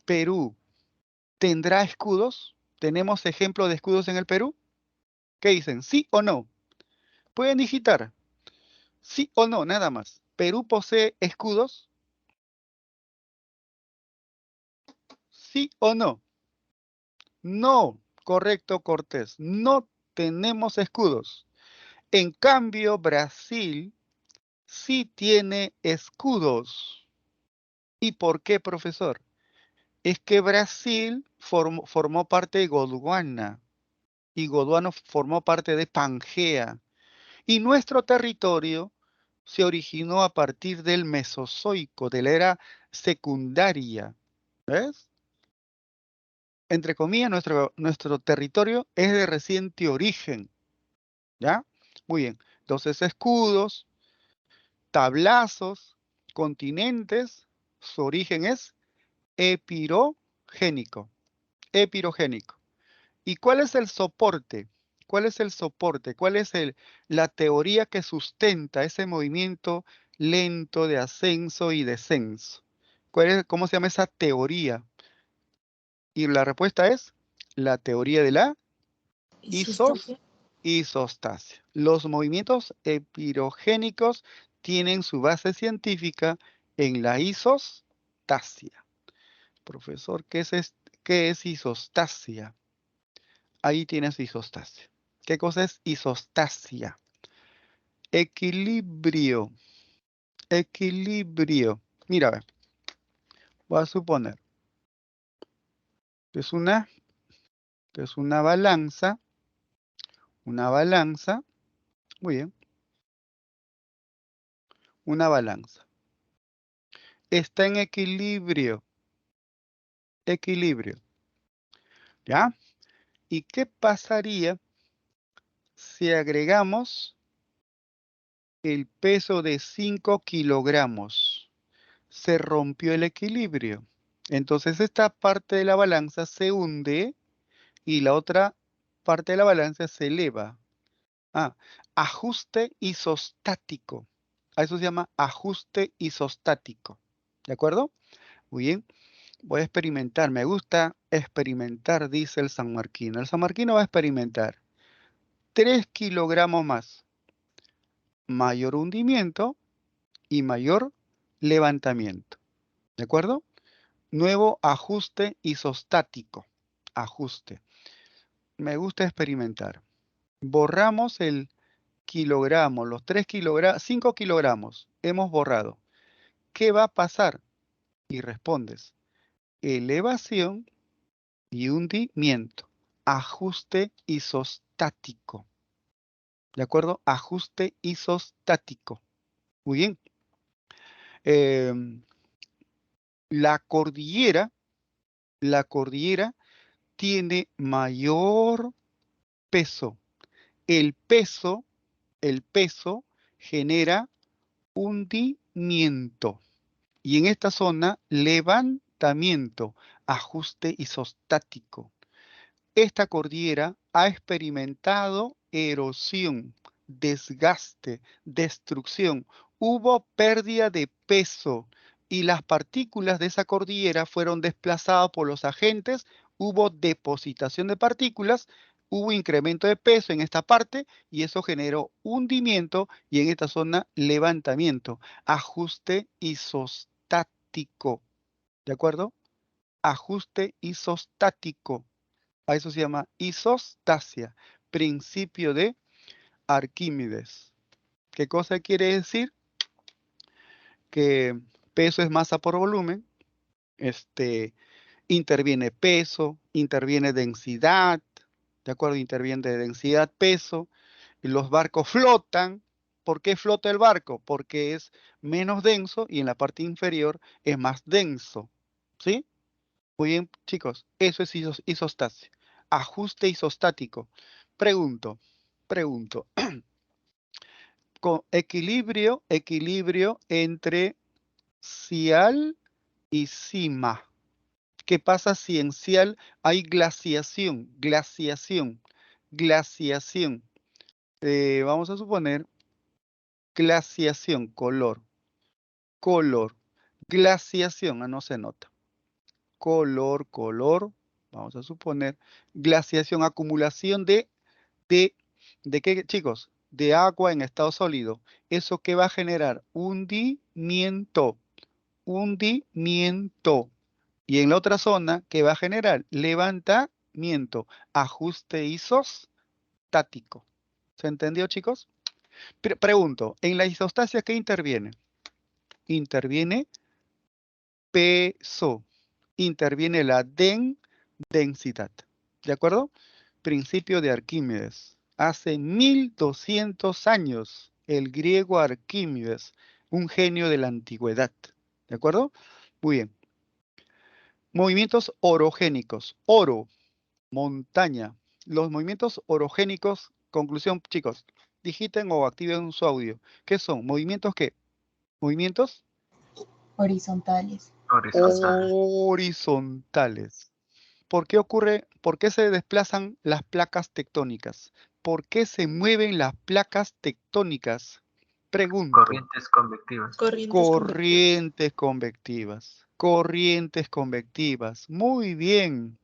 ¿Perú tendrá escudos? ¿Tenemos ejemplos de escudos en el Perú? ¿Qué dicen? ¿Sí o no? Pueden digitar. ¿Sí o no? Nada más. ¿Perú posee escudos? ¿Sí o no? No. Correcto, Cortés. No tenemos escudos. En cambio, Brasil sí tiene escudos. ¿Y por qué, profesor? Es que Brasil formó parte de Gondwana y Gondwana formó parte de Pangea. Y nuestro territorio se originó a partir del Mesozoico, de la era secundaria. ¿Ves? entre comillas, nuestro territorio es de reciente origen. ¿Ya? Muy bien. Entonces, escudos, tablazos, continentes, su origen es epirogénico. Epirogénico. ¿Y cuál es el soporte? ¿Cuál es el soporte? ¿Cuál es la teoría que sustenta ese movimiento lento de ascenso y descenso? ¿Cómo se llama esa teoría? Y la respuesta es la teoría de la isostasia. Los movimientos epirogénicos tienen su base científica en la isostasia. Profesor, ¿qué es isostasia? Ahí tienes isostasia. ¿Qué cosa es isostasia? Equilibrio. Equilibrio. Mira, a ver, voy a suponer que es una balanza. Una balanza. Muy bien. Una balanza. Está en equilibrio. Equilibrio. ¿Ya? ¿Y qué pasaría si agregamos el peso de 5 kilogramos? Se rompió el equilibrio. Entonces esta parte de la balanza se hunde y la otra parte de la balanza se eleva. Ajuste isostático. A eso se llama ajuste isostático. ¿De acuerdo? Muy bien. Voy a experimentar. Me gusta experimentar, dice el sanmarquino. El sanmarquino va a experimentar. 3 kilogramos más. Mayor hundimiento y mayor levantamiento. ¿De acuerdo? Nuevo ajuste isostático. Ajuste. Me gusta experimentar. Borramos el kilogramo, los 3 kilogramos, 5 kilogramos. Hemos borrado. ¿Qué va a pasar? Y respondes. Elevación y hundimiento. Ajuste isostático. ¿De acuerdo? Ajuste isostático. Muy bien. La cordillera tiene mayor peso. El peso genera hundimiento. Y en esta zona, levantamiento, ajuste isostático. Esta cordillera ha experimentado erosión, desgaste, destrucción. Hubo pérdida de peso y las partículas de esa cordillera fueron desplazadas por los agentes. Hubo depositación de partículas, hubo incremento de peso en esta parte y eso generó hundimiento y en esta zona levantamiento, ajuste isostático. ¿De acuerdo? Ajuste isostático. A eso se llama isostasia, principio de Arquímedes. ¿Qué cosa quiere decir? Que peso es masa por volumen. Interviene peso, interviene densidad, ¿de acuerdo? Interviene densidad, peso. Y los barcos flotan. ¿Por qué flota el barco? Porque es menos denso y en la parte inferior es más denso. ¿Sí? Muy bien, chicos, eso es isostasia. Ajuste isostático. Pregunto. Con equilibrio entre cial y cima. ¿Qué pasa si en cial hay glaciación? Glaciación. Vamos a suponer glaciación, color. Glaciación, no se nota. Color. Vamos a suponer glaciación, acumulación ¿de qué, chicos? De agua en estado sólido. ¿Eso qué va a generar? Hundimiento. Y en la otra zona, ¿qué va a generar? Levantamiento. Ajuste isostático. ¿Se entendió, chicos? Pregunto, ¿en la isostasia qué interviene? Interviene peso. Interviene la densidad. ¿De acuerdo? Principio de Arquímedes. Hace 1200 años, el griego Arquímedes, un genio de la antigüedad. ¿De acuerdo? Muy bien. Movimientos orogénicos. Oro, montaña. Los movimientos orogénicos, conclusión, chicos, digiten o activen su audio. ¿Qué son? ¿Movimientos qué? ¿Movimientos? Horizontales. Horizontal. Horizontales. ¿Por qué ocurre? ¿Por qué se desplazan las placas tectónicas? ¿Por qué se mueven las placas tectónicas? Pregunto. Corrientes convectivas. Corrientes convectivas. Corrientes convectivas. Muy bien.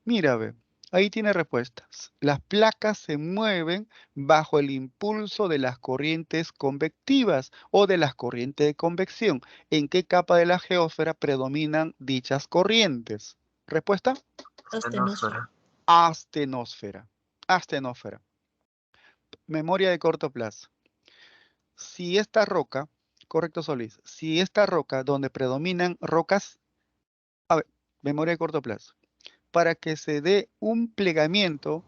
Mira, ve, ahí tiene respuestas. Las placas se mueven bajo el impulso de las corrientes convectivas o de las corrientes de convección. ¿En qué capa de la geósfera predominan dichas corrientes? ¿Respuesta? Astenosfera. Astenosfera. Astenosfera. Memoria de corto plazo. Si esta roca, correcto Solís, si esta roca donde predominan rocas, a ver, memoria de corto plazo, para que se dé un plegamiento,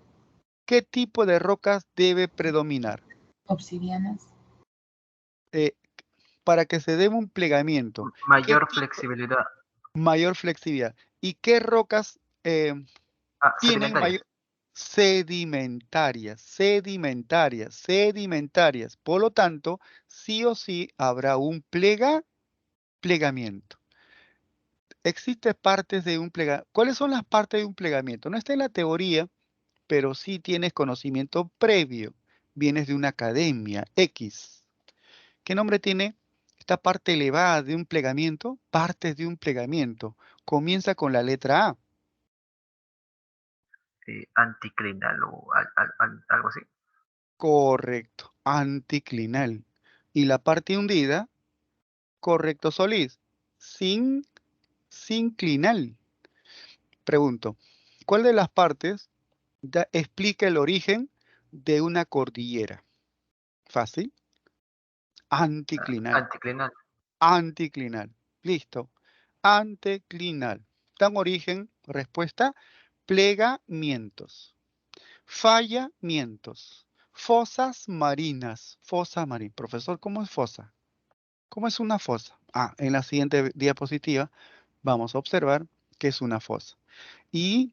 ¿qué tipo de rocas debe predominar? Obsidianas. Para que se dé un plegamiento, ¿qué Mayor tipo? flexibilidad. Mayor flexibilidad. ¿Y qué rocas tienen Sedimentarias. mayor? Sedimentarias, sedimentarias, sedimentarias. Por lo tanto, sí o sí habrá un plegamiento. Existe partes de un plegamiento. ¿Cuáles son las partes de un plegamiento? No está en la teoría, pero sí tienes conocimiento previo. Vienes de una academia X. ¿Qué nombre tiene esta parte elevada de un plegamiento? Partes de un plegamiento. Comienza con la letra A. Anticlinal o algo así. Correcto. Anticlinal. Y la parte hundida, correcto Solís. Sinclinal. Pregunto, ¿cuál de las partes explica el origen de una cordillera? Fácil. Anticlinal. Anticlinal. Anticlinal. Listo. Anticlinal. Dan origen, respuesta, plegamientos. Fallamientos. Fosas marinas. Fosa marina. Profesor, ¿cómo es fosa? ¿Cómo es una fosa? En la siguiente diapositiva vamos a observar que es una fosa. Y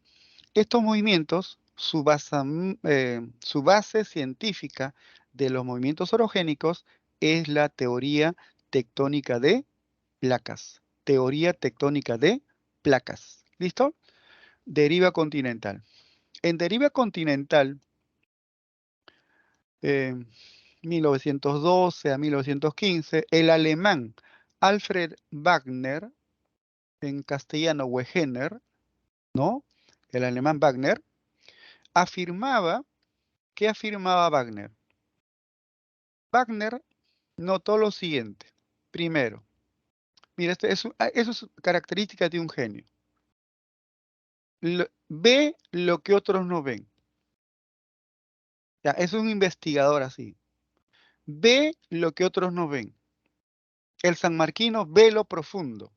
estos movimientos, su base científica de los movimientos orogénicos es la teoría tectónica de placas. Teoría tectónica de placas. ¿Listo? Deriva continental. En deriva continental, 1912 a 1915, el alemán Alfred Wagner, en castellano Wegener, ¿no? El alemán Wagner, afirmaba, ¿qué afirmaba Wagner? Wagner notó lo siguiente. Primero, mira, eso es característica de un genio. Ve lo que otros no ven. Ya, es un investigador así. Ve lo que otros no ven. El sanmarquino ve lo profundo.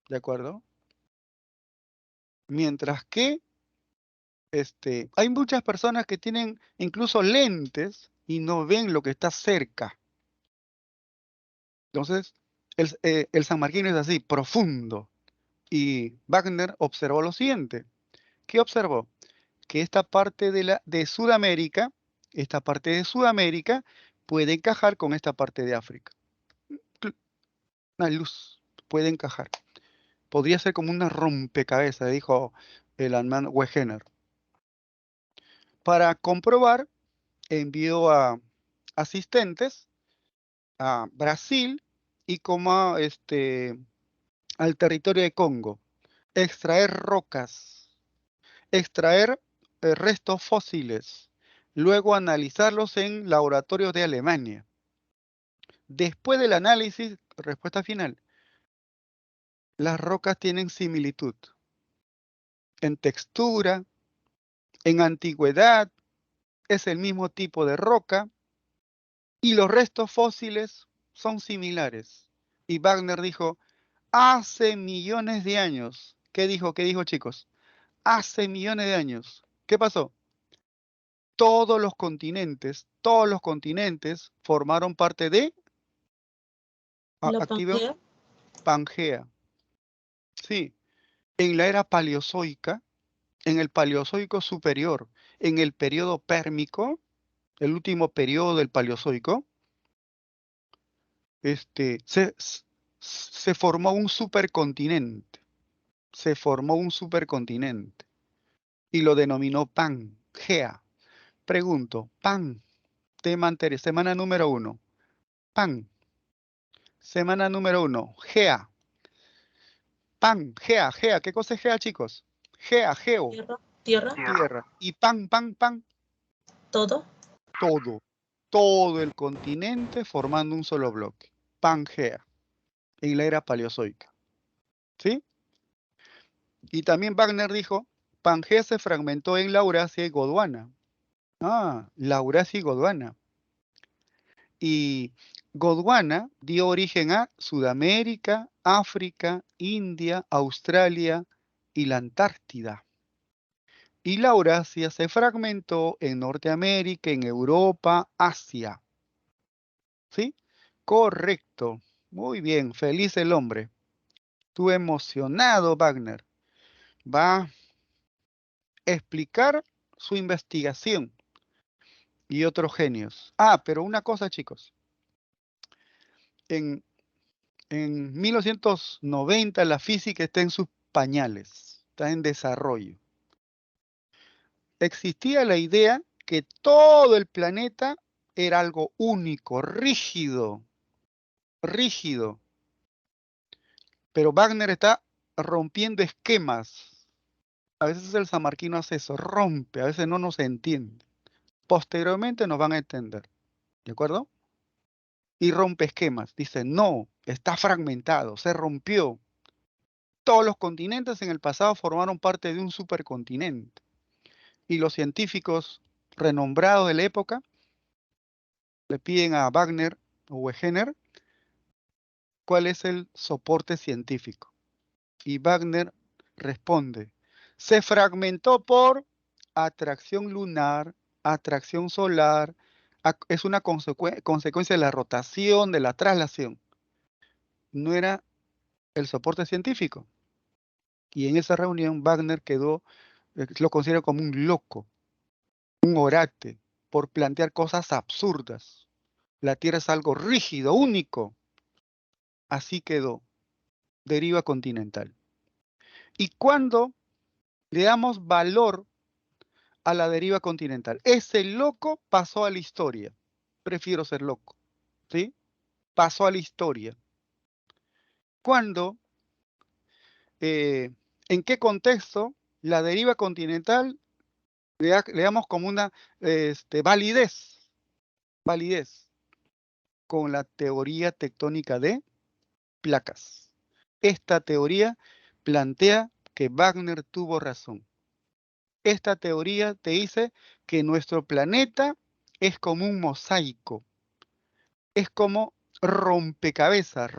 ¿De acuerdo? Mientras que hay muchas personas que tienen incluso lentes y no ven lo que está cerca. Entonces, el sanmarquino es así, profundo. Y Wagner observó lo siguiente. ¿Qué observó? Que esta parte de Sudamérica, puede encajar con esta parte de África. Una luz puede encajar. Podría ser como una rompecabezas, dijo el alemán Wegener. Para comprobar, envió a asistentes a Brasil y como al territorio de Congo. Extraer rocas, extraer restos fósiles, luego analizarlos en laboratorios de Alemania. Después del análisis, respuesta final, las rocas tienen similitud en textura, en antigüedad, es el mismo tipo de roca y los restos fósiles son similares. Y Wagner dijo, hace millones de años, ¿qué dijo? ¿Qué dijo, chicos? Hace millones de años. ¿Qué pasó? Todos los continentes formaron parte de La Pangea. Pangea. Sí, En la era paleozoica, en el Paleozoico superior, en el periodo pérmico, el último periodo del Paleozoico, se formó un supercontinente. Se formó un supercontinente y lo denominó Pangea. Pregunto, tema anterior, semana número 1. Semana número 1, Gea. Gea. ¿Qué cosa es Gea, chicos? Geo, Tierra, tierra. Y pan, todo, todo el continente formando un solo bloque. Pangea, en la era paleozoica. ¿Sí? Y también Wagner dijo, Pangea se fragmentó en Laurasia y Gondwana. Laurasia y Gondwana. Y Gondwana dio origen a Sudamérica, África, India, Australia y la Antártida. Y la Eurasia se fragmentó en Norteamérica, en Europa, Asia. ¿Sí? Correcto. Muy bien, feliz el hombre. Tú emocionado, Wagner. Va a explicar su investigación y otros genios. Pero una cosa, chicos. En 1990 la física está en sus pañales, está en desarrollo. Existía la idea que todo el planeta era algo único, rígido. Pero Wagner está rompiendo esquemas. A veces el sanmarquino hace eso, rompe, a veces no nos entiende. Posteriormente nos van a entender, ¿de acuerdo? Y rompe esquemas. Dice, no, está fragmentado, se rompió. Todos los continentes en el pasado formaron parte de un supercontinente. Y los científicos renombrados de la época le piden a Wagner o Wegener cuál es el soporte científico. Y Wagner responde, se fragmentó por atracción lunar, atracción solar, es una consecuencia de la rotación, de la traslación. No era el soporte científico. Y en esa reunión Wagner lo considera como un loco, un orate, por plantear cosas absurdas. La Tierra es algo rígido, único. Así quedó, deriva continental. Y cuando le damos valor a la deriva continental, ese loco pasó a la historia. Prefiero ser loco, ¿sí? Pasó a la historia. ¿Cuándo? ¿En qué contexto la deriva continental le damos como una validez con la teoría tectónica de placas? Esta teoría plantea que Wagner tuvo razón. Esta teoría te dice que nuestro planeta es como un mosaico, es como rompecabezas.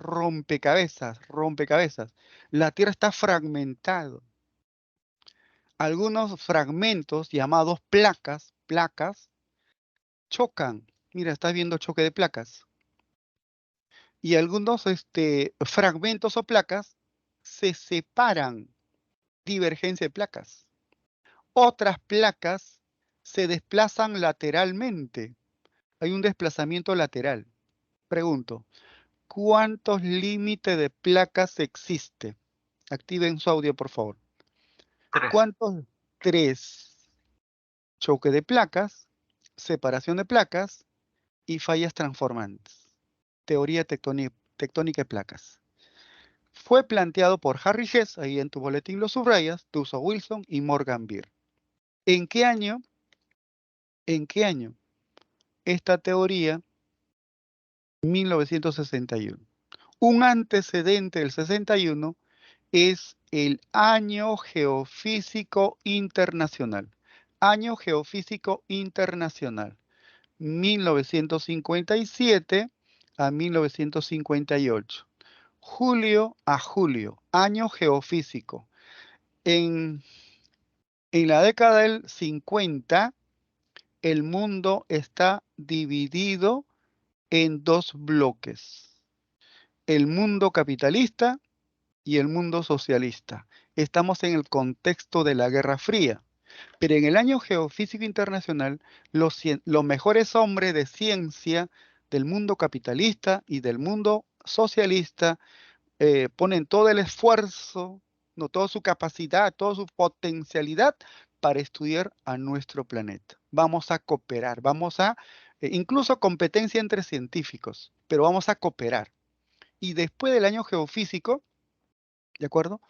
La Tierra está fragmentada. Algunos fragmentos llamados placas, chocan. Mira, estás viendo choque de placas. Y algunos fragmentos o placas se separan, divergencia de placas. Otras placas se desplazan lateralmente. Hay un desplazamiento lateral. Pregunto, ¿cuántos límites de placas existe? Activen su audio, por favor. 3. ¿Cuántos? 3. Choque de placas, separación de placas y fallas transformantes. Teoría tectónica de placas. Fue planteado por Harry Hess, ahí en tu boletín lo subrayas, Tuso Wilson y Morgan Beer. ¿En qué año? Esta teoría, 1961. Un antecedente del 61 es el Año Geofísico Internacional. Año Geofísico Internacional, 1957 a 1958. Julio a julio, Año Geofísico. En la década del 50, el mundo está dividido en 2 bloques. El mundo capitalista y el mundo socialista. estamos en el contexto de la Guerra Fría. Pero en el año geofísico internacional, los mejores hombres de ciencia del mundo capitalista y del mundo socialista ponen todo el esfuerzo, no, toda su capacidad, toda su potencialidad para estudiar a nuestro planeta. Vamos a cooperar, incluso competencia entre científicos, pero vamos a cooperar. Y después del año geofísico, ¿de acuerdo?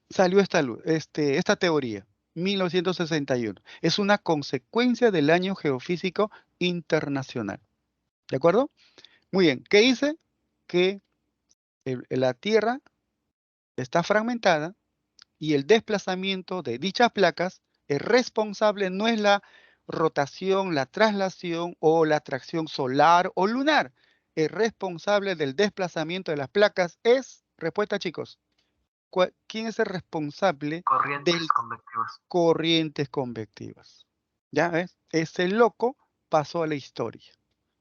Salió esta teoría, 1961. Es una consecuencia del año geofísico internacional. ¿De acuerdo? Muy bien. ¿Qué dice? Que la Tierra está fragmentada y el desplazamiento de dichas placas es responsable, no es la rotación, la traslación o la atracción solar o lunar. Es responsable del desplazamiento de las placas. Respuesta chicos, ¿quién es el responsable Corrientes del convectivas. corrientes convectivas? ¿Ya ves? Ese loco pasó a la historia.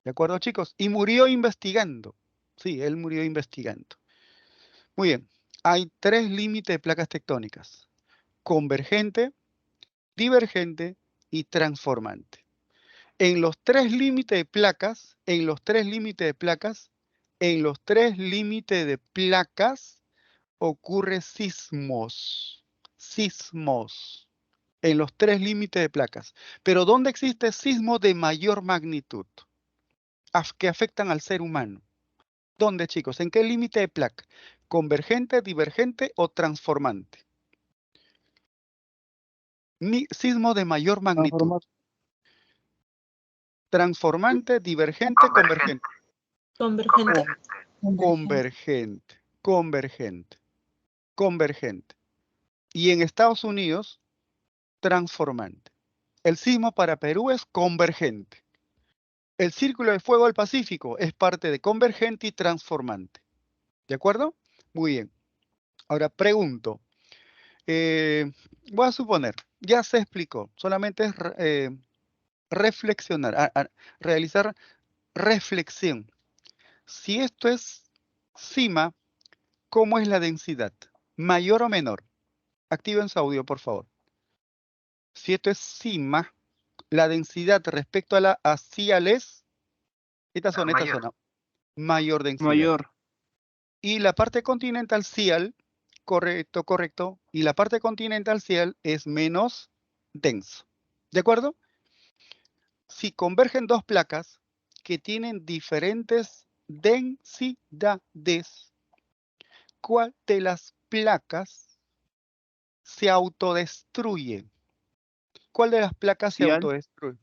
¿De acuerdo chicos? Y murió investigando. Sí, él murió investigando. Muy bien. Hay 3 límites de placas tectónicas: convergente, divergente y transformante. En los 3 límites de placas, ocurre sismos. Sismos. En los 3 límites de placas. Pero ¿dónde existe sismo de mayor magnitud que afectan al ser humano? ¿Dónde, chicos? ¿En qué límite de placa? ¿Convergente, divergente o transformante? Sismo de mayor magnitud. Transformante, divergente, convergente. Convergente. Convergente. Y en Estados Unidos, transformante. El sismo para Perú es convergente. El Círculo de Fuego del Pacífico es parte de convergente y transformante. ¿De acuerdo? Muy bien. Ahora pregunto. Voy a suponer, ya se explicó, solamente es reflexionar, realizar reflexión. Si esto es cima, ¿cómo es la densidad? ¿Mayor o menor? Activen su audio, por favor. Si esto es cima, la densidad respecto a la axial es, esta zona, mayor densidad. Mayor. Y la parte continental cial, correcto, y la parte continental cial es menos denso. ¿De acuerdo? Si convergen 2 placas que tienen diferentes densidades, ¿cuál de las placas se autodestruye? ¿Cuál de las placas se Cial. autodestruye?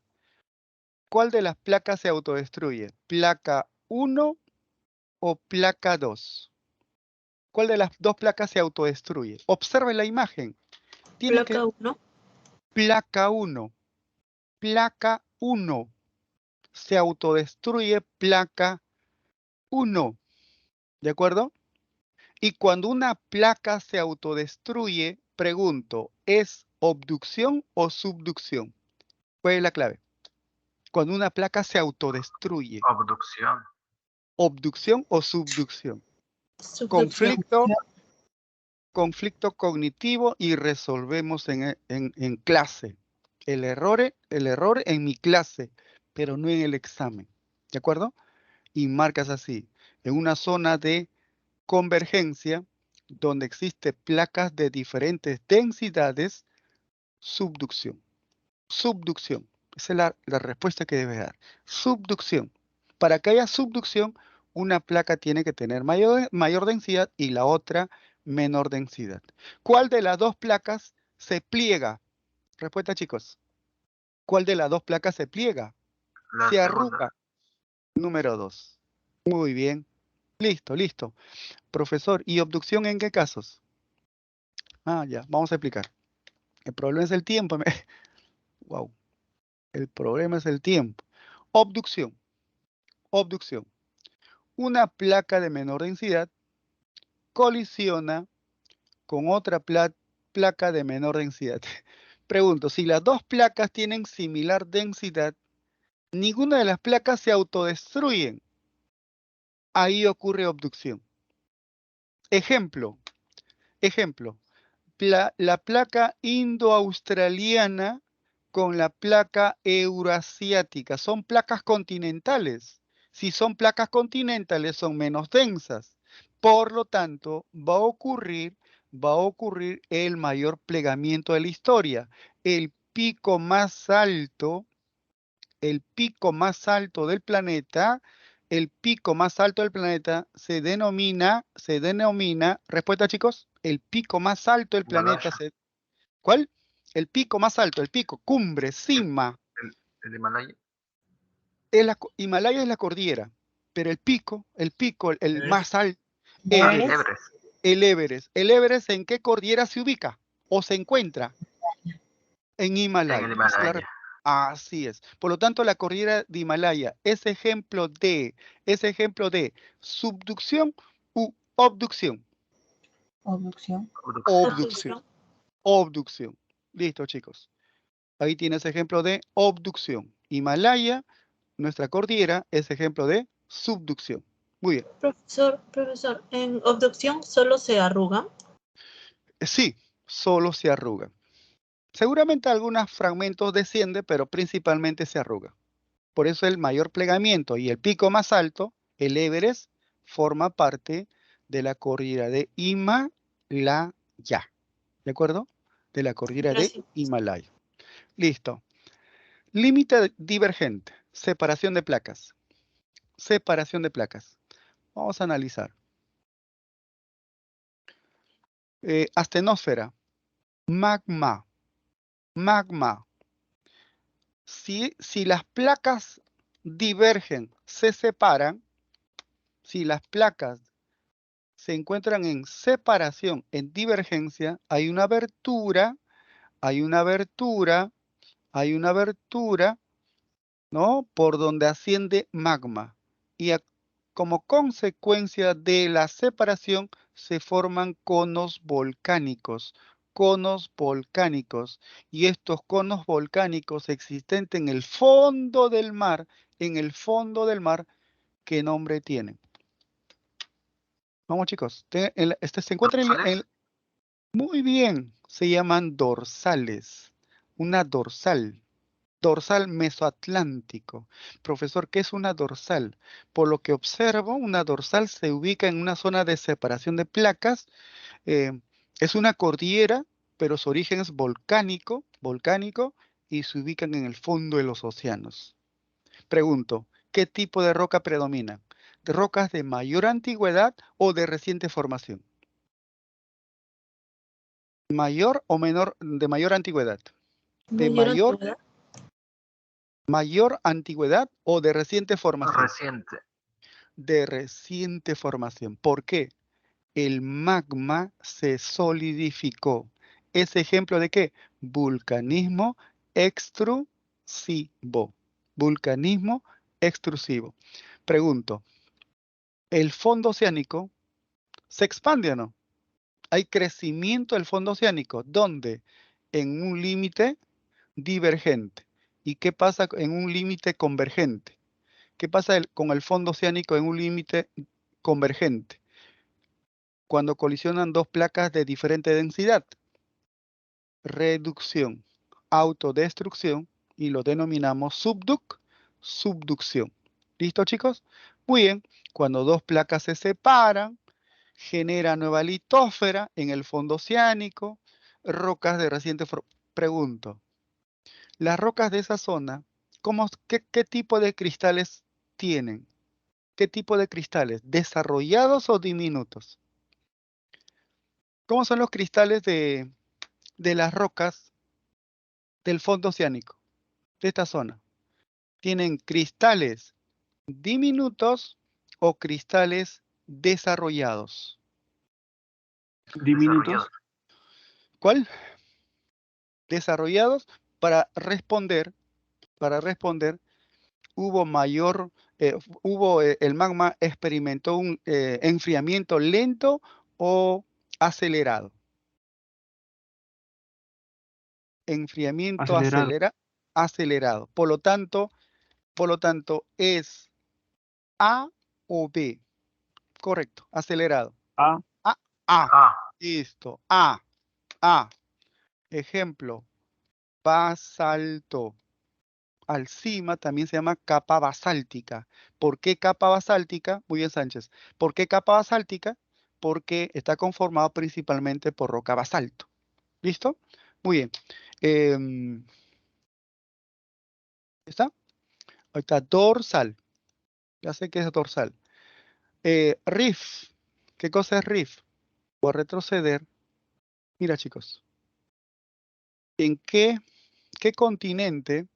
¿Cuál de las placas se autodestruye? ¿Placa 1 o placa 2? ¿Cuál de las 2 placas se autodestruye? Observe la imagen. Placa 1. Placa 1. Placa 1. Se autodestruye placa 1. ¿De acuerdo? Y cuando una placa se autodestruye, pregunto, ¿es obducción o subducción? ¿Cuál es la clave? Cuando una placa se autodestruye. Abducción. ¿Obducción o subducción? Subducción. Conflicto cognitivo y resolvemos en clase. El error en mi clase, pero no en el examen. ¿De acuerdo? Y marcas así, en una zona de convergencia, donde existen placas de diferentes densidades, subducción. Subducción. Esa es la respuesta que debes dar. Subducción. Para que haya subducción, una placa tiene que tener mayor densidad y la otra menor densidad. ¿Cuál de las 2 placas se pliega? Respuesta, chicos. ¿Cuál de las 2 placas se pliega? Se arruga. Número 2. Muy bien. Listo. Profesor, ¿y obducción en qué casos? Ya, vamos a explicar. El problema es el tiempo. Wow. El problema es el tiempo. Obducción. Una placa de menor densidad colisiona con otra placa de menor densidad. Pregunto, si las 2 placas tienen similar densidad, ninguna de las placas se autodestruyen. Ahí ocurre obducción. Ejemplo, Ejemplo, la placa indo-australiana con la placa euroasiática. Son placas continentales. Si son placas continentales, son menos densas. Por lo tanto, va a ocurrir el mayor plegamiento de la historia. El pico más alto del planeta, se denomina, respuesta chicos, el pico más alto del planeta ¿cuál? El pico más alto, el pico, cumbre, cima. El Himalaya. Himalaya es la cordillera, pero el pico, el más alto, Everest. Everest. el Everest. ¿El Everest en qué cordillera se ubica o se encuentra? En Himalaya. En el Esa es la Himalaya. Así es. Por lo tanto, la cordillera de Himalaya es ejemplo de subducción u abducción. Obducción. Obducción. Listo, chicos. Ahí tienes ejemplo de obducción. Himalaya, nuestra cordillera, es ejemplo de subducción. Muy bien. Profesor, ¿en abducción solo se arrugan? Sí, solo se arruga. Seguramente algunos fragmentos descienden, pero principalmente se arruga. Por eso el mayor plegamiento y el pico más alto, el Everest, forma parte de la cordillera de Himalaya. ¿De acuerdo? De la cordillera de Gracias. Himalaya. Listo. Límite divergente. Separación de placas. Separación de placas. Vamos a analizar. Astenosfera. Magma. Si las placas divergen, se separan, si las placas se encuentran en separación, en divergencia, hay una abertura, ¿no? Por donde asciende magma. Y como consecuencia de la separación se forman conos volcánicos. Y estos conos volcánicos existentes en el fondo del mar, ¿qué nombre tienen? Vamos chicos, se encuentran muy bien, se llaman dorsales. Una dorsal mesoatlántico. Profesor, ¿qué es una dorsal? Por lo que observo, una dorsal se ubica en una zona de separación de placas. Es una cordillera, pero su origen es volcánico, y se ubican en el fondo de los océanos. Pregunto, ¿qué tipo de roca predomina? ¿De rocas de mayor antigüedad o de reciente formación? ¿Mayor o menor, de mayor antigüedad? ¿De mayor antigüedad o de reciente formación? Reciente. De reciente formación. ¿Por qué? El magma se solidificó. ¿Es ejemplo de qué? Vulcanismo extrusivo. Vulcanismo extrusivo. Pregunto, ¿el fondo oceánico se expande o no? Hay crecimiento del fondo oceánico. ¿Dónde? En un límite divergente. ¿Y qué pasa en un límite convergente? ¿Qué pasa con el fondo oceánico en un límite convergente? Cuando colisionan dos placas de diferente densidad. Reducción, autodestrucción, y lo denominamos subducción. ¿Listo, chicos? Muy bien. Cuando dos placas se separan, genera nueva litósfera en el fondo oceánico, rocas de reciente pregunto, las rocas de esa zona, qué tipo de cristales tienen? ¿Qué tipo de cristales? ¿Desarrollados o diminutos? ¿Cómo son los cristales de las rocas del fondo oceánico, de esta zona? ¿Tienen cristales diminutos o cristales desarrollados? Diminutos. ¿Cuál? Desarrollados. Para responder, el magma experimentó un enfriamiento lento o acelerado. Enfriamiento acelerado. Por lo tanto, es A o B. Correcto, acelerado. A. A. Listo. Ejemplo, basalto. Alcima también se llama capa basáltica. ¿Por qué capa basáltica? Muy bien, Sánchez. ¿Por qué capa basáltica? Porque está conformado principalmente por roca basalto. ¿Listo? Muy bien. ¿Está? Ahí está, dorsal. Ya sé que es dorsal. Riff. ¿Qué cosa es riff? Voy a retroceder. Mira, chicos. ¿En qué continente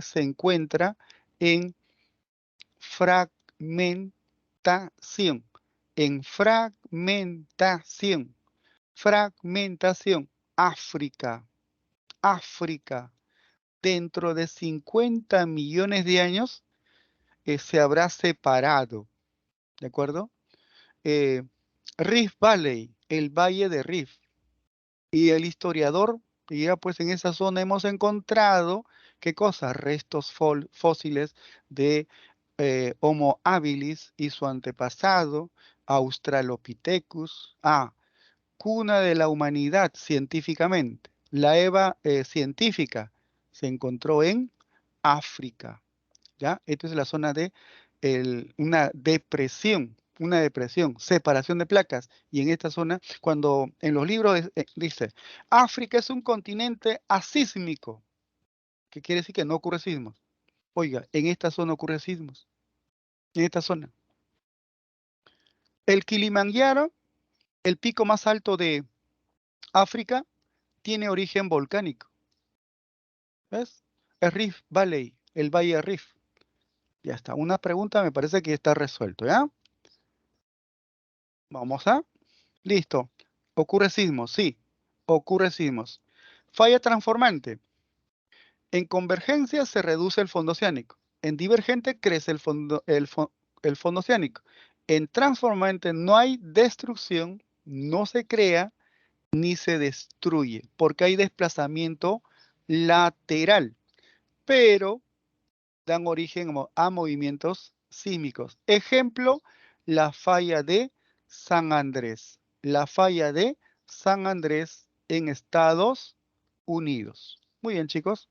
se encuentra en fragmentación? En fragmentación. Fragmentación. África. África. Dentro de 50 millones de años se habrá separado. ¿De acuerdo? Rift Valley, el Valle de Rift. Y el historiador, y ya pues en esa zona hemos encontrado, ¿qué cosa? Restos fósiles de Homo habilis y su antepasado, Australopithecus, cuna de la humanidad científicamente. La EVA científica se encontró en África, ¿ya? Esta es la zona de una depresión, separación de placas. Y en esta zona, cuando en los libros dice, África es un continente asísmico, que quiere decir que no ocurre sismos. Oiga, en esta zona ocurre sismos, en esta zona. El Kilimanjaro, el pico más alto de África, tiene origen volcánico. ¿Ves? El Rift Valley, el Valle de Rift. Ya está. Una pregunta me parece que está resuelto, ¿ya? Vamos a. Listo. ¿Ocurre sismos? Sí. Ocurre sismos. Falla transformante. En convergencia se reduce el fondo oceánico. En divergente crece el fondo oceánico. En transformante no hay destrucción, no se crea ni se destruye, porque hay desplazamiento lateral, pero dan origen a movimientos sísmicos. Ejemplo, la falla de San Andrés. La falla de San Andrés en Estados Unidos. Muy bien, chicos.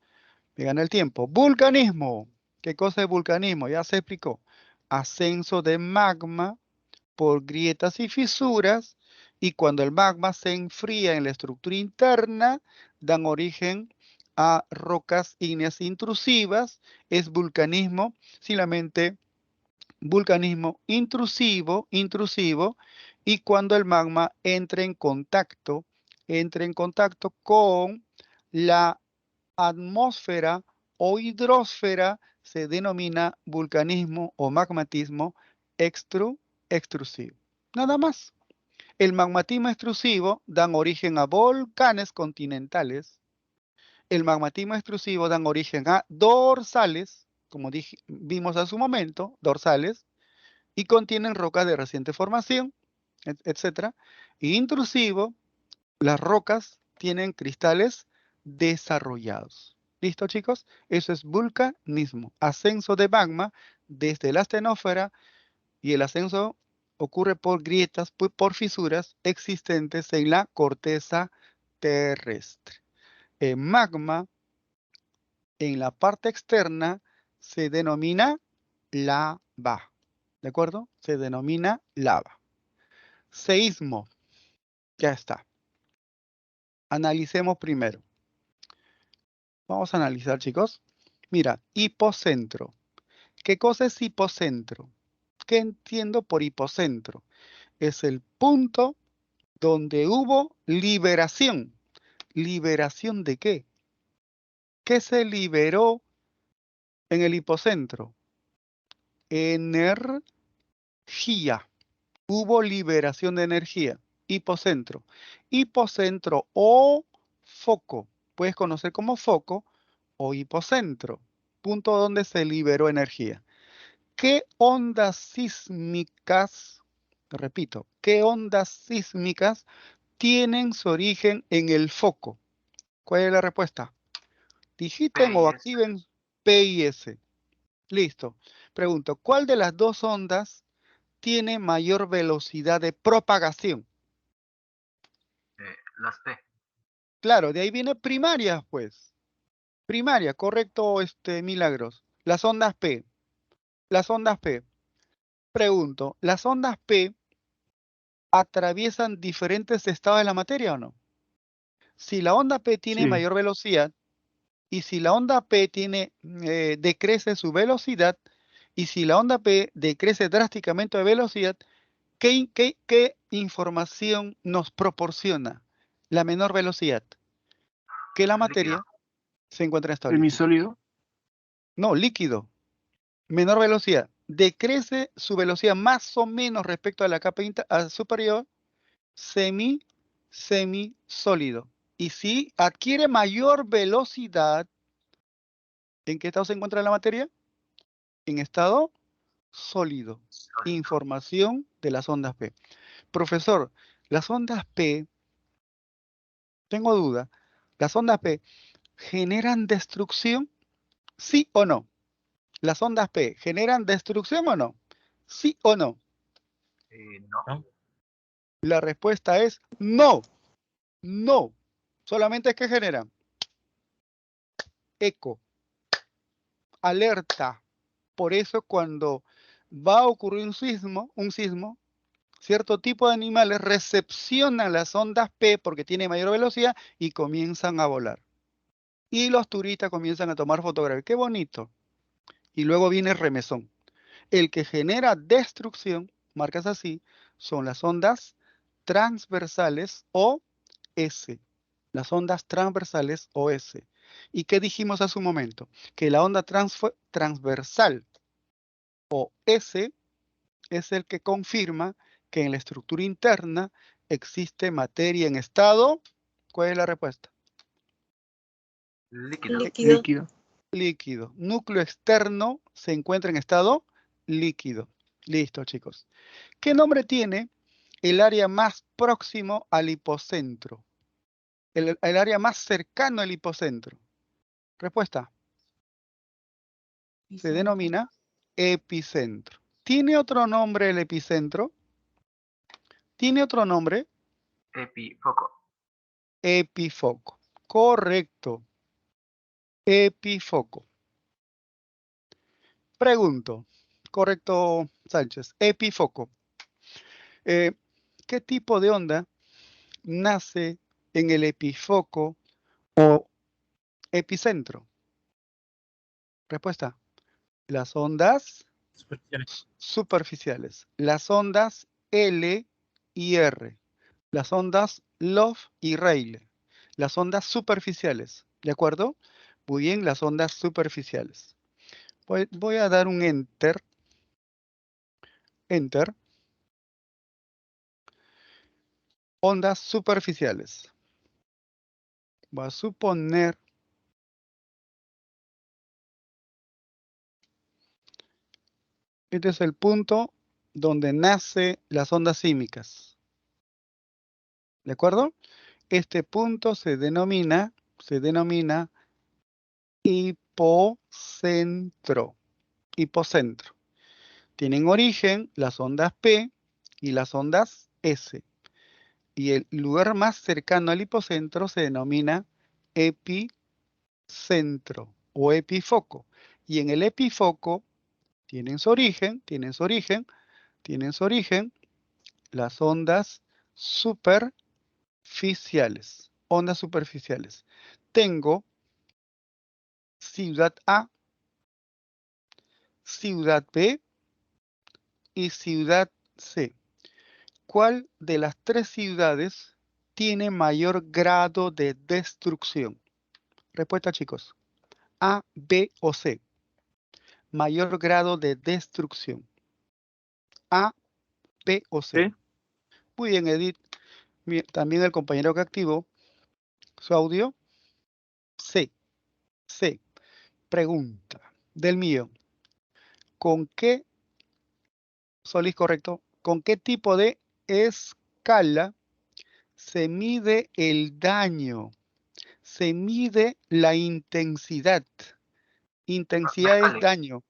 Me gana el tiempo. Vulcanismo. ¿Qué cosa es vulcanismo? Ya se explicó. Ascenso de magma por grietas y fisuras, y cuando el magma se enfría en la estructura interna, dan origen a rocas ígneas intrusivas. Es vulcanismo, simplemente vulcanismo intrusivo, y cuando el magma entra en contacto con la atmósfera o hidrosfera, se denomina vulcanismo o magmatismo extrusivo. Nada más. El magmatismo extrusivo dan origen a volcanes continentales. El magmatismo extrusivo dan origen a dorsales, como vimos hace un momento, dorsales, y contienen rocas de reciente formación, etc. Y intrusivo, las rocas tienen cristales desarrollados. ¿Listo, chicos? Eso es vulcanismo. Ascenso de magma desde la astenósfera, y el ascenso ocurre por grietas, por fisuras existentes en la corteza terrestre. El magma en la parte externa se denomina lava. ¿De acuerdo? Se denomina lava. Seísmo. Ya está. Analicemos primero. Vamos a analizar, chicos. Mira, hipocentro. ¿Qué cosa es hipocentro? ¿Qué entiendo por hipocentro? Es el punto donde hubo liberación. ¿Liberación de qué? ¿Qué se liberó en el hipocentro? Energía. Hubo liberación de energía. Hipocentro. Hipocentro o foco. Puedes conocer como foco o hipocentro. Punto donde se liberó energía. ¿Qué ondas sísmicas, repito, qué ondas sísmicas tienen su origen en el foco? ¿Cuál es la respuesta? Digiten o PIS. activen P y S. Listo. Pregunto, ¿cuál de las dos ondas tiene mayor velocidad de propagación? Las P. Claro, de ahí viene primaria, pues. Primaria, correcto, Milagros. Las ondas P. Las ondas P. Pregunto, ¿las ondas P atraviesan diferentes estados de la materia o no? Si la onda P tiene Sí. mayor velocidad y si la onda P decrece su velocidad y si la onda P decrece drásticamente de velocidad, ¿qué información nos proporciona la menor velocidad? Que la materia Líquido. se encuentra en estado líquido. Semisólido. No, líquido. Menor velocidad. Decrece su velocidad más o menos respecto a la capa superior, semisólido. Y si adquiere mayor velocidad, ¿en qué estado se encuentra la materia? En estado sólido. Sólido. Información de las ondas P. Profesor, las ondas P, tengo duda, ¿las ondas P generan destrucción? ¿Sí o no? ¿Las ondas P generan destrucción o no? ¿Sí o no? No. La respuesta es no. No. Solamente es que generan eco, alerta. Por eso cuando va a ocurrir un sismo, cierto tipo de animales recepcionan las ondas P porque tiene mayor velocidad y comienzan a volar. Y los turistas comienzan a tomar fotografías. ¡Qué bonito! Y luego viene el remesón. El que genera destrucción, marcas así, son las ondas transversales o S. Las ondas transversales o S. ¿Y qué dijimos hace un momento? Que la onda transversal o S es el que confirma que en la estructura interna existe materia en estado. ¿Cuál es la respuesta? Líquido. Líquido. Líquido. Líquido. Núcleo externo se encuentra en estado líquido. Listo, chicos. ¿Qué nombre tiene el área más próximo al hipocentro? El área más cercano al hipocentro. Respuesta. Se denomina epicentro. ¿Tiene otro nombre el epicentro? ¿Tiene otro nombre? Epifoco. Epifoco. Correcto. Epifoco. Pregunto. Correcto, Sánchez. Epifoco. ¿Qué tipo de onda nace en el epifoco o epicentro? Respuesta. Las ondas superficiales. Las ondas L y R. Las ondas Love y Rayleigh. Las ondas superficiales. ¿De acuerdo? Muy bien, las ondas superficiales. Voy a dar un enter. Enter. Ondas superficiales. Voy a suponer este es el punto donde nace las ondas sísmicas. ¿De acuerdo? Este punto se denomina hipocentro. Hipocentro. Tienen origen las ondas P y las ondas S. Y el lugar más cercano al hipocentro se denomina epicentro o epifoco. Y en el epifoco tienen su origen las ondas superficiales. Ondas superficiales. Tengo ciudad A, ciudad B y ciudad C. ¿Cuál de las tres ciudades tiene mayor grado de destrucción? Respuesta, chicos. A, B o C. Mayor grado de destrucción. A, B o C. ¿Sí? Muy bien, Edith. También el compañero que activó su audio. C. C. Pregunta del mío. ¿Con qué, Solís correcto, con qué tipo de escala se mide el daño? Se mide la intensidad. Intensidad es Mercalli. daño.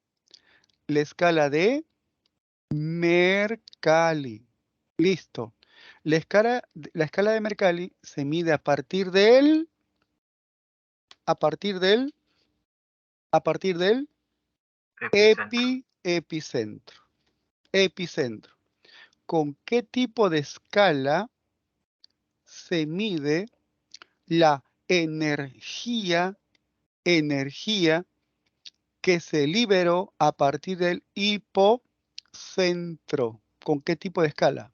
La escala de Mercalli. Listo. La escala de Mercalli se mide a partir del Epicentro. epicentro. ¿Con qué tipo de escala se mide la energía que se liberó a partir del hipocentro? ¿Con qué tipo de escala?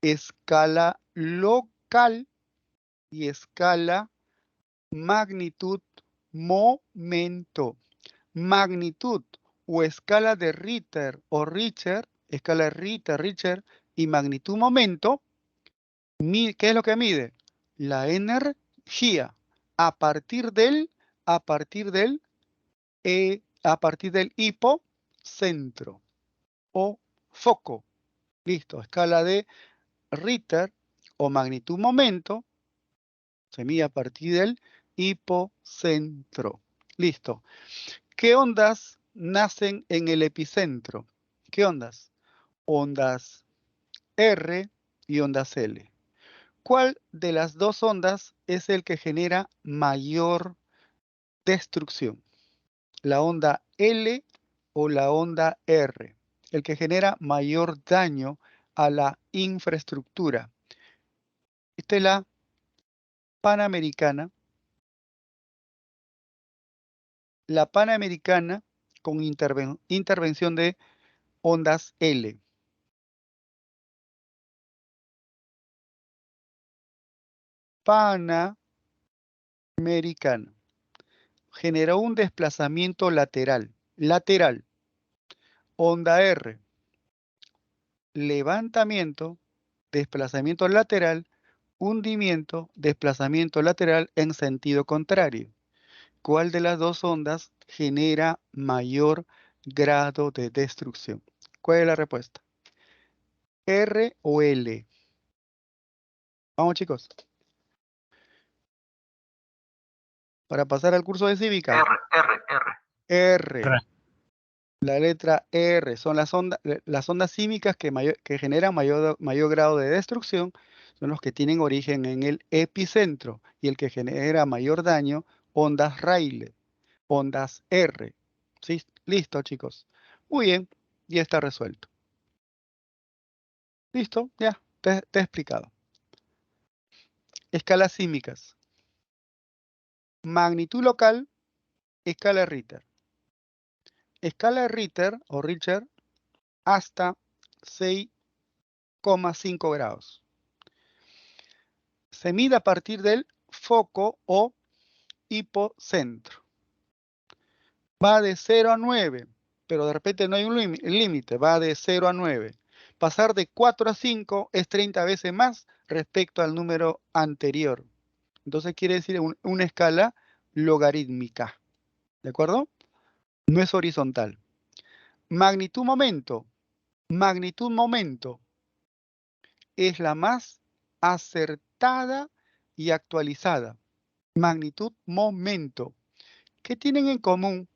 Escala local y escala magnitud momento. Magnitud o escala de Richter o Richter, escala Richter y magnitud momento, ¿qué es lo que mide? La energía a partir del hipocentro o foco. Listo, escala de Richter o magnitud momento se mide a partir del hipocentro. Listo. ¿Qué ondas nacen en el epicentro? ¿Qué ondas? Ondas R y ondas L. ¿Cuál de las dos ondas es el que genera mayor destrucción? ¿La onda L o la onda R? El que genera mayor daño a la infraestructura. Esta es la Panamericana. La Panamericana con intervención de ondas L. Panamericana generó un desplazamiento lateral. Onda R, levantamiento, desplazamiento lateral, hundimiento, desplazamiento lateral en sentido contrario. ¿Cuál de las dos ondas genera mayor grado de destrucción? ¿Cuál es la respuesta? ¿R o L? Vamos, chicos. Para pasar al curso de cívica. R. La letra R son las ondas sísmicas que generan mayor grado de destrucción, son los que tienen origen en el epicentro, y el que genera mayor daño, ondas Rayleigh, ondas R. ¿Sí? Listo, chicos. Muy bien, ya está resuelto. Listo, ya, te he explicado. Escalas sísmicas. Magnitud local, escala Richter. Escala Richter o Richter hasta 6,5 grados. Se mide a partir del foco o hipocentro. Va de 0 a 9, pero de repente no hay un límite, va de 0 a 9. Pasar de 4 a 5 es 30 veces más respecto al número anterior. Entonces quiere decir una escala logarítmica. ¿De acuerdo? No es horizontal. Magnitud momento. Magnitud momento es la más acertada y actualizada. Magnitud momento. ¿Qué tienen en común?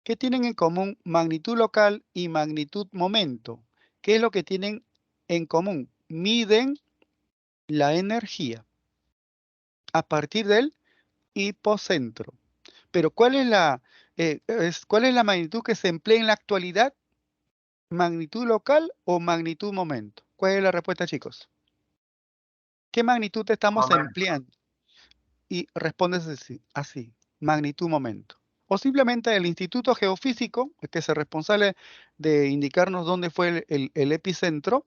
¿Qué tienen en común magnitud local y magnitud momento? ¿Qué es lo que tienen en común? Miden la energía a partir del hipocentro. Pero ¿cuál es la magnitud que se emplea en la actualidad? ¿Magnitud local o magnitud momento? ¿Cuál es la respuesta, chicos? ¿Qué magnitud estamos empleando? Y respondes así, magnitud momento. O simplemente el Instituto Geofísico, que es el responsable de indicarnos dónde fue el epicentro,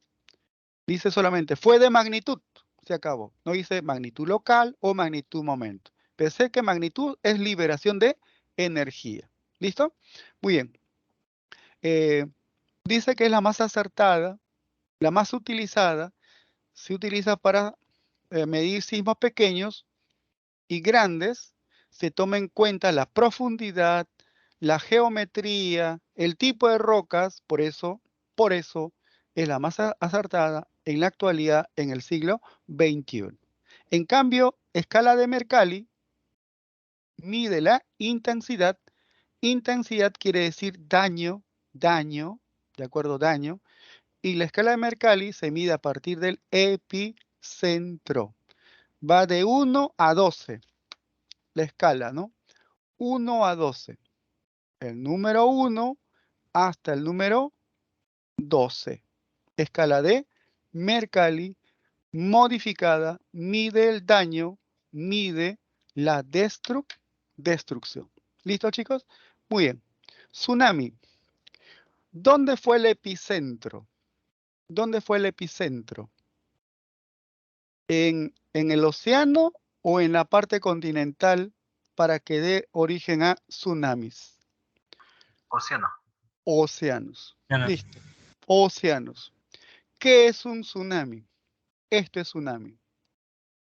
dice solamente, fue de magnitud, se acabó. No dice magnitud local o magnitud momento. Pensé que magnitud es liberación de energía. ¿Listo? Muy bien. Dice que es la más acertada, la más utilizada, se utiliza para medir sismos pequeños y grandes. Se toma en cuenta la profundidad, la geometría, el tipo de rocas, por eso es la más acertada en la actualidad en el siglo XXI. En cambio, escala de Mercalli mide la intensidad. Intensidad quiere decir daño, ¿de acuerdo? Daño. Y la escala de Mercalli se mide a partir del epicentro. Va de 1 a 12. La escala, ¿no? 1 a 12. El número 1 hasta el número 12. Escala de Mercalli modificada, mide el daño, mide la destrucción. ¿Listo, chicos? Muy bien. Tsunami. ¿Dónde fue el epicentro? ¿Dónde fue el epicentro? ¿En el océano o en la parte continental para que dé origen a tsunamis? Océano. Océanos. Océanos. Listo. Océanos. ¿Qué es un tsunami? Esto es tsunami.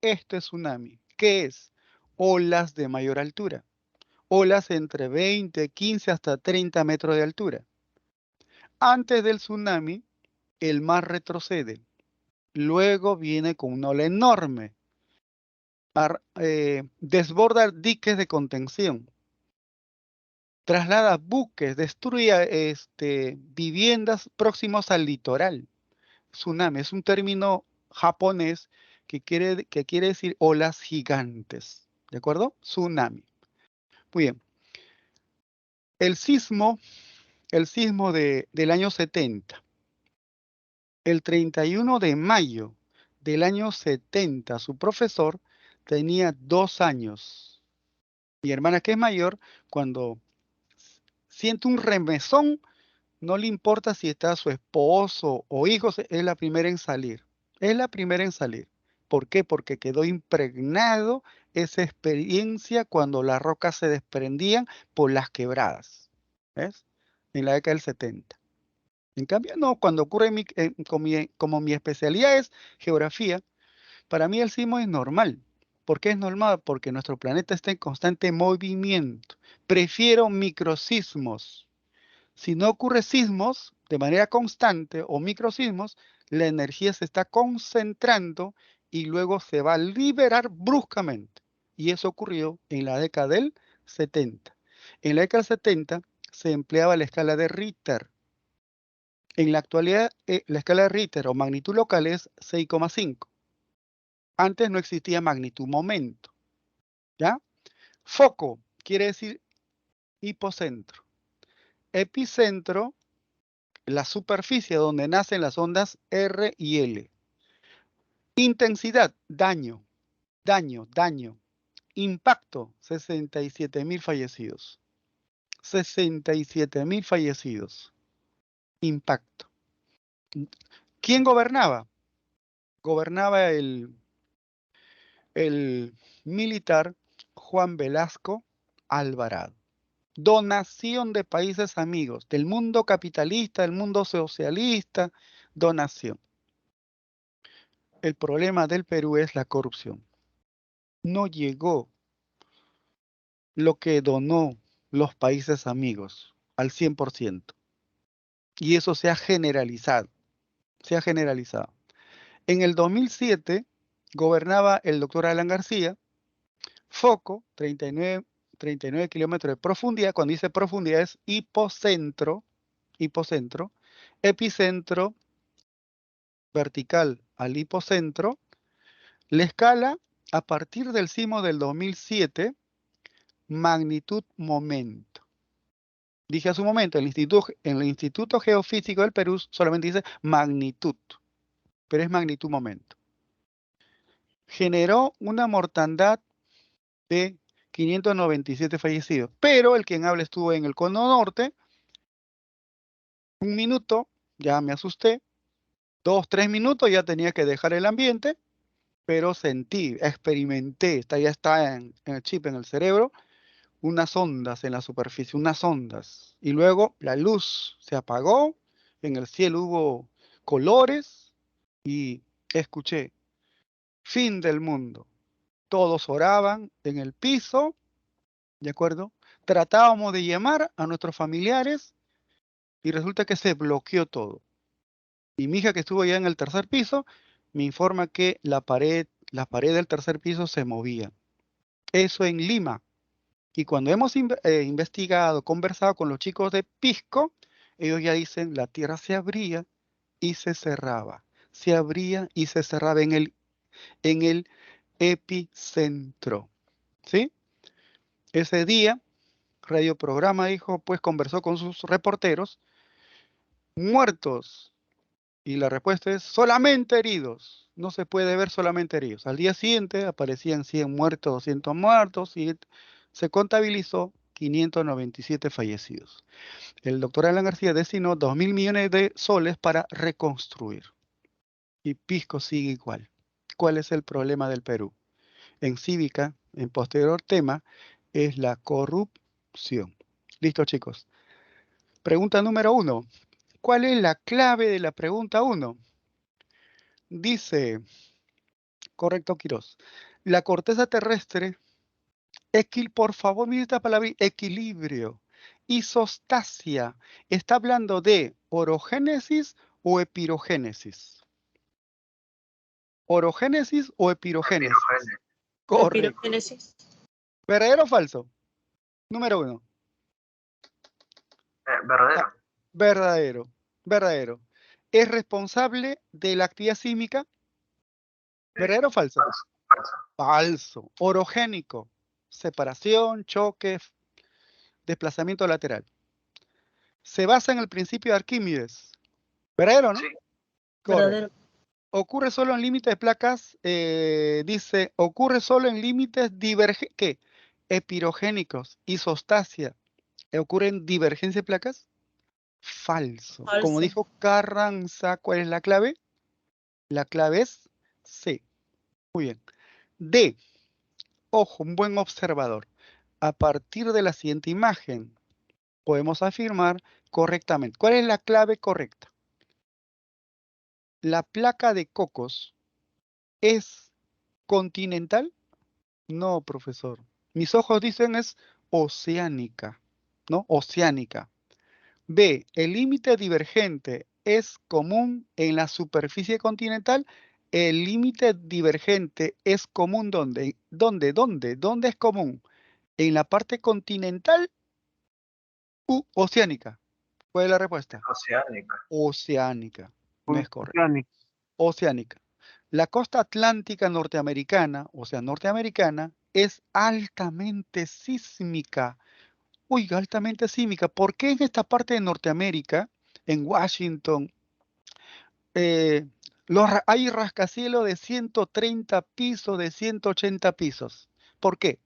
Esto es tsunami. ¿Qué es? Olas de mayor altura. Olas entre 20, 15 hasta 30 metros de altura. Antes del tsunami, el mar retrocede. Luego viene con una ola enorme. Desborda diques de contención. Traslada buques, destruye viviendas próximos al litoral. Tsunami es un término japonés que quiere decir olas gigantes. ¿De acuerdo? Tsunami. Muy bien. El sismo del año 70. El 31 de mayo del año 70, su profesor tenía 2 años. Mi hermana, que es mayor, cuando siente un remesón, no le importa si está su esposo o hijos, es la primera en salir. Es la primera en salir. ¿Por qué? Porque quedó impregnado esa experiencia cuando las rocas se desprendían por las quebradas. ¿Ves? En la década del 70. En cambio, no, cuando ocurre como mi especialidad es geografía, para mí el sismo es normal. ¿Por qué es normal? Porque nuestro planeta está en constante movimiento. Prefiero microsismos. Si no ocurre sismos de manera constante o microsismos, la energía se está concentrando y luego se va a liberar bruscamente. Y eso ocurrió en la década del 70. En la década del 70 se empleaba la escala de Richter. En la actualidad, la escala de Richter o magnitud local es 6,5. Antes no existía magnitud momento. ¿Ya? Foco quiere decir hipocentro. Epicentro, la superficie donde nacen las ondas R y L. Intensidad, daño. Impacto, 67.000 fallecidos. 67.000 fallecidos. Impacto. ¿Quién gobernaba? Gobernaba el militar Juan Velasco Alvarado. Donación de países amigos, del mundo capitalista, del mundo socialista, donación. El problema del Perú es la corrupción. No llegó lo que donó los países amigos al 100%. Y eso se ha generalizado. En el 2007 gobernaba el doctor Alan García. Foco, 39 kilómetros de profundidad. Cuando dice profundidad es hipocentro. Epicentro vertical al hipocentro. La escala, a partir del sismo del 2007, magnitud momento. Dije hace un momento, en el Instituto Geofísico del Perú solamente dice magnitud, pero es magnitud momento. Generó una mortandad de 597 fallecidos, pero el quien habla estuvo en el cono norte. 1 minuto, ya me asusté. 2, 3 minutos ya tenía que dejar el ambiente, pero sentí, experimenté, ya está en el chip, en el cerebro, unas ondas en la superficie, unas ondas. Y luego la luz se apagó, en el cielo hubo colores y escuché, fin del mundo. Todos oraban en el piso, ¿de acuerdo? Tratábamos de llamar a nuestros familiares y resulta que se bloqueó todo. Y mi hija, que estuvo ya en el tercer piso, me informa que la pared del tercer piso se movía. Eso en Lima. Y cuando hemos investigado, conversado con los chicos de Pisco, ellos ya dicen, la tierra se abría y se cerraba. Se abría y se cerraba en el epicentro. ¿Sí? Ese día, Radio Programa dijo, pues conversó con sus reporteros, muertos. Y la respuesta es solamente heridos. No se puede ver solamente heridos. Al día siguiente aparecían 100 muertos, 200 muertos y se contabilizó 597 fallecidos. El doctor Alan García destinó 2.000 millones de soles para reconstruir. Y Pisco sigue igual. ¿Cuál es el problema del Perú? En cívica, en posterior tema, es la corrupción. Listo, chicos. Pregunta número 1. ¿Cuál es la clave de la pregunta 1? Dice, correcto, Quirós, la corteza terrestre, por favor, mire esta palabra, equilibrio, isostasia, ¿está hablando de orogénesis o epirogénesis? ¿Orogénesis o epirogénesis? Pirogénesis. Correcto. Pirogénesis. ¿Verdadero o falso? Número 1. Verdadero. Verdadero. Verdadero. ¿Es responsable de la actividad sísmica? ¿Verdadero o falso? Falso. Falso. Falso. Orogénico. Separación, choque, desplazamiento lateral. Se basa en el principio de Arquímedes. ¿Verdadero, no? Sí. Correcto. Verdadero. Ocurre solo en límites de placas, dice, ocurre solo en límites ¿qué? Epirogénicos, isostasia. ¿Ocurre en divergencia de placas? Falso. Falso. Como dijo Carranza, ¿cuál es la clave? La clave es C. Muy bien. D. Ojo, un buen observador. A partir de la siguiente imagen, podemos afirmar correctamente. ¿Cuál es la clave correcta? ¿La placa de Cocos es continental? No, profesor. Mis ojos dicen es oceánica, ¿no? Oceánica. B. El límite divergente es común en la superficie continental. El límite divergente es común ¿dónde? ¿Dónde es común? ¿En la parte continental u oceánica? ¿Cuál es la respuesta? Oceánica. Oceánica. Me es correcto. Oceánica. Oceánica. La costa atlántica norteamericana, o sea, norteamericana, es altamente sísmica. Oiga, altamente sísmica. ¿Por qué en esta parte de Norteamérica, en Washington, hay rascacielos de 130 pisos, de 180 pisos? ¿Por qué?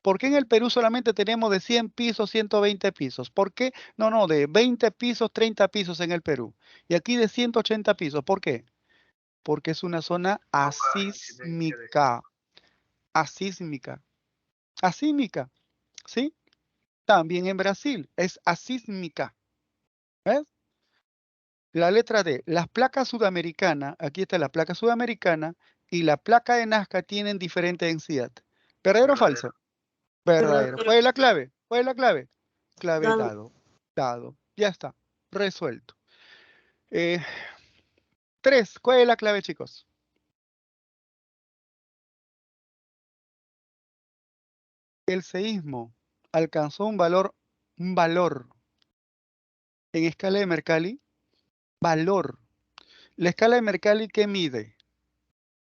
¿Por qué en el Perú solamente tenemos de 100 pisos, 120 pisos? ¿Por qué? No, de 20 pisos, 30 pisos en el Perú. Y aquí de 180 pisos. ¿Por qué? Porque es una zona asísmica. Asísmica. Asísmica. ¿Sí? También en Brasil es asísmica. ¿Ves? La letra D. Las placas sudamericanas, aquí está la placa sudamericana, y la placa de Nazca tienen diferente densidad. ¿Verdadero o falso? Verdadero. ¿Cuál es la clave? ¿Cuál es la clave? Clave Dado. dado. Dado. Ya está. Resuelto. 3. ¿Cuál es la clave, chicos? El seísmo alcanzó un valor en escala de Mercalli. Valor. La escala de Mercalli, ¿qué mide?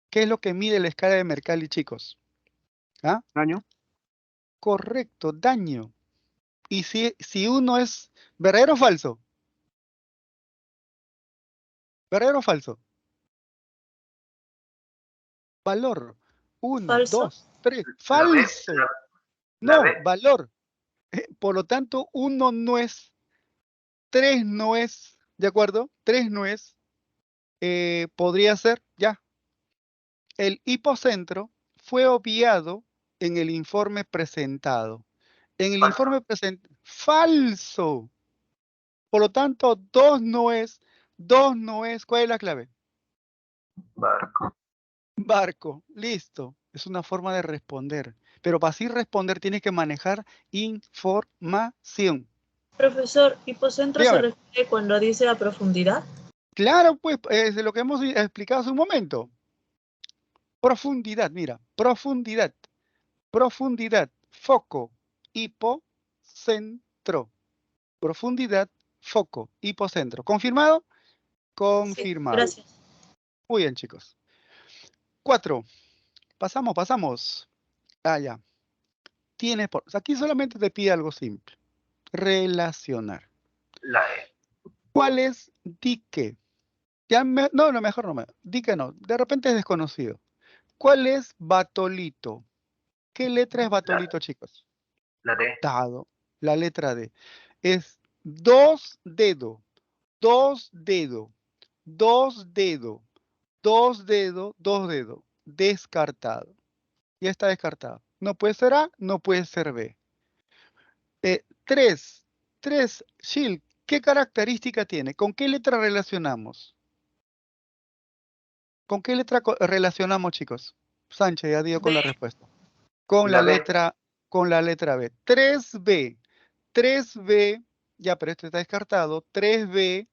¿Qué es lo que mide la escala de Mercalli, chicos? ¿Ah? Daño. Correcto, daño. Y si uno es verdadero o falso. ¿Verdadero o falso? Valor. 1, Falso. 2, 3. La B, Falso. la No, B. valor. Por lo tanto, 1 no es, 3 no es, ¿de acuerdo? 3 no es. Podría ser, ya. El hipocentro fue obviado en el informe presentado. En el Falso. informe presentado, falso. Por lo tanto, 2 no es. 2 no es. ¿Cuál es la clave? Barco. Barco. Listo. Es una forma de responder. Pero para así responder tienes que manejar información. Profesor, ¿hipocentro se Dígame. refiere cuando dice a profundidad? Claro, pues, es de lo que hemos explicado hace un momento. Profundidad, mira. Profundidad. Profundidad. Foco. Hipocentro. Profundidad. Foco. Hipocentro. ¿Confirmado? Confirmado. Gracias. Muy bien, chicos. 4. Pasamos. Ya. Aquí solamente te pide algo simple. Relacionar. La E. ¿Cuál es dique? No, mejor no. Dique no. De repente es desconocido. ¿Cuál es batolito? ¿Qué letra es batolito, chicos? La D. Dado. La letra D. Es 2 dedos. 2 dedos. 2 dedos. 2 dedos. 2 dedos. Descartado. Ya está descartado. No puede ser A, no puede ser B. 3. Shil, ¿qué característica tiene? ¿Con qué letra relacionamos? ¿Con qué letra relacionamos, chicos? Sánchez ya dio con la B. respuesta. Con la La B. letra B. 3B. 3B, ya, pero este está descartado. 3B.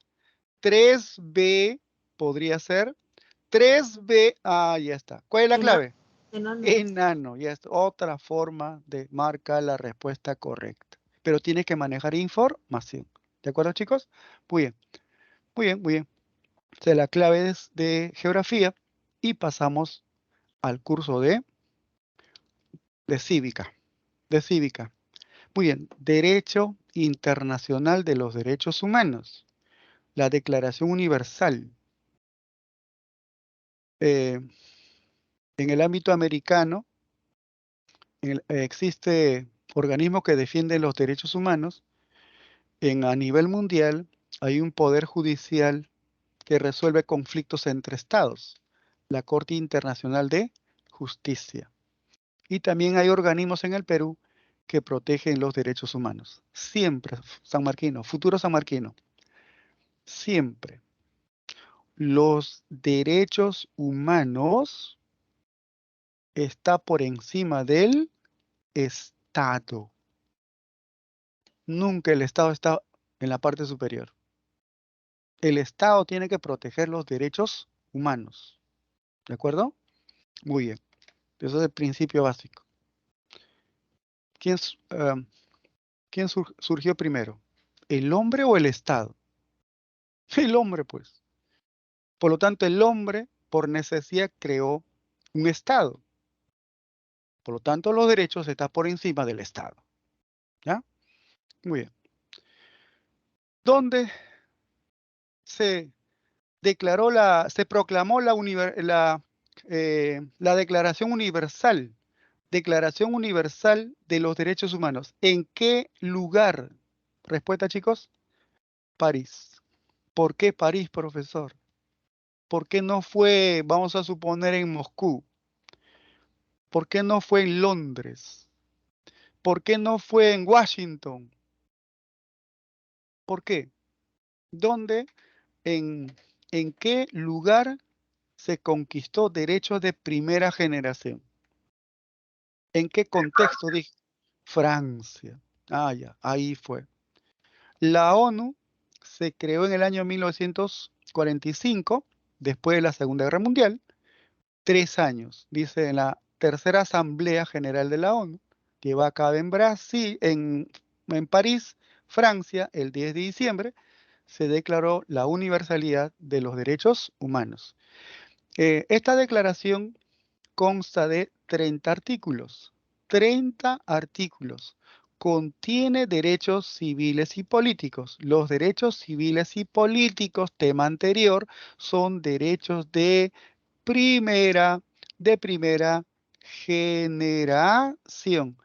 3B podría ser. 3B, ya está. ¿Cuál es la clave? Enano. Enano, ya está. Otra forma de marcar la respuesta correcta. Pero tienes que manejar información. ¿De acuerdo, chicos? Muy bien. Muy bien, muy bien. Esta es la clave de geografía y pasamos al curso de cívica. De cívica. Muy bien. Derecho Internacional de los Derechos Humanos. La Declaración Universal. En el ámbito americano existe organismos que defienden los derechos humanos. A nivel mundial hay un poder judicial que resuelve conflictos entre estados, la Corte Internacional de Justicia. Y también hay organismos en el Perú que protegen los derechos humanos. Siempre, San Marquino, futuro San Marquino. Siempre. Los derechos humanos están por encima del Estado. Nunca el Estado está en la parte superior. El Estado tiene que proteger los derechos humanos. ¿De acuerdo? Muy bien. Eso es el principio básico. ¿Quién surgió primero? ¿El hombre o el Estado? El hombre, pues. Por lo tanto, el hombre, por necesidad, creó un Estado. Por lo tanto, los derechos están por encima del Estado. ¿Ya? Muy bien. ¿Dónde se proclamó la Declaración Universal? Declaración Universal de los Derechos Humanos. ¿En qué lugar? Respuesta, chicos. París. ¿Por qué París, profesor? ¿Por qué no fue, vamos a suponer, en Moscú? ¿Por qué no fue en Londres? ¿Por qué no fue en Washington? ¿Por qué? ¿Dónde? ¿En qué lugar se conquistó derechos de primera generación? ¿En qué contexto? Dije, Francia. Ya, ahí fue. La ONU se creó en el año 1945, después de la Segunda Guerra Mundial. 3 años, dice, en la tercera Asamblea General de la ONU, que va a cabo en Brasil, en París, Francia, el 10 de diciembre, se declaró la universalidad de los derechos humanos. Esta declaración consta de 30 artículos. 30 artículos. Contiene derechos civiles y políticos. Los derechos civiles y políticos, tema anterior, son derechos de primera generación.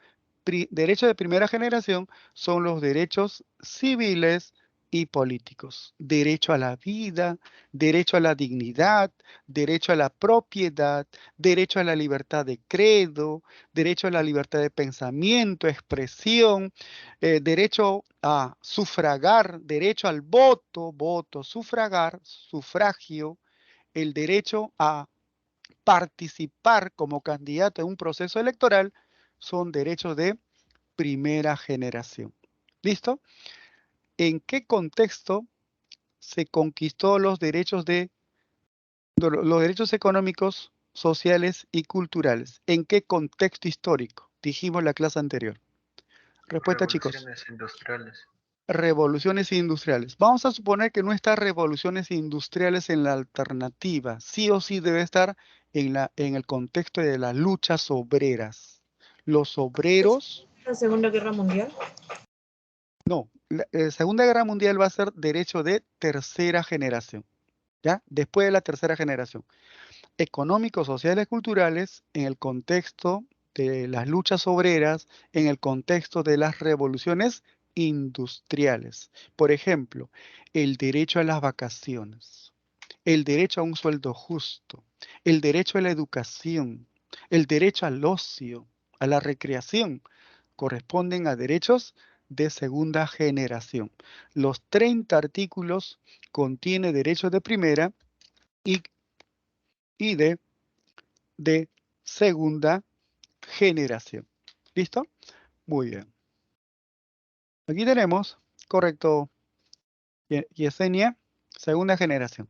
Derechos de primera generación son los derechos civiles y políticos. Derecho a la vida, derecho a la dignidad, derecho a la propiedad, derecho a la libertad de credo, derecho a la libertad de pensamiento, expresión, derecho a sufragar, derecho al voto, sufragar, sufragio, el derecho a participar como candidato en un proceso electoral, son derechos de primera generación. ¿Listo? ¿En qué contexto se conquistó los derechos económicos, sociales y culturales? ¿En qué contexto histórico? Dijimos en la clase anterior. Respuesta, chicos. Revoluciones industriales. revoluciones industriales. Vamos a suponer que no está revoluciones industriales en la alternativa. Sí o sí debe estar en el contexto de las luchas obreras. Los obreros, La Segunda Guerra Mundial. no, la Segunda Guerra Mundial va a ser derecho de tercera generación, ¿ya? Después de la tercera generación. Económicos, sociales, culturales, en el contexto de las luchas obreras, en el contexto de las revoluciones industriales. Por ejemplo, el derecho a las vacaciones, el derecho a un sueldo justo, el derecho a la educación, el derecho al ocio, a la recreación, corresponden a derechos de segunda generación. Los 30 artículos contienen derechos de primera y de segunda generación. ¿Listo? Muy bien. Aquí tenemos, correcto, Yesenia, segunda generación.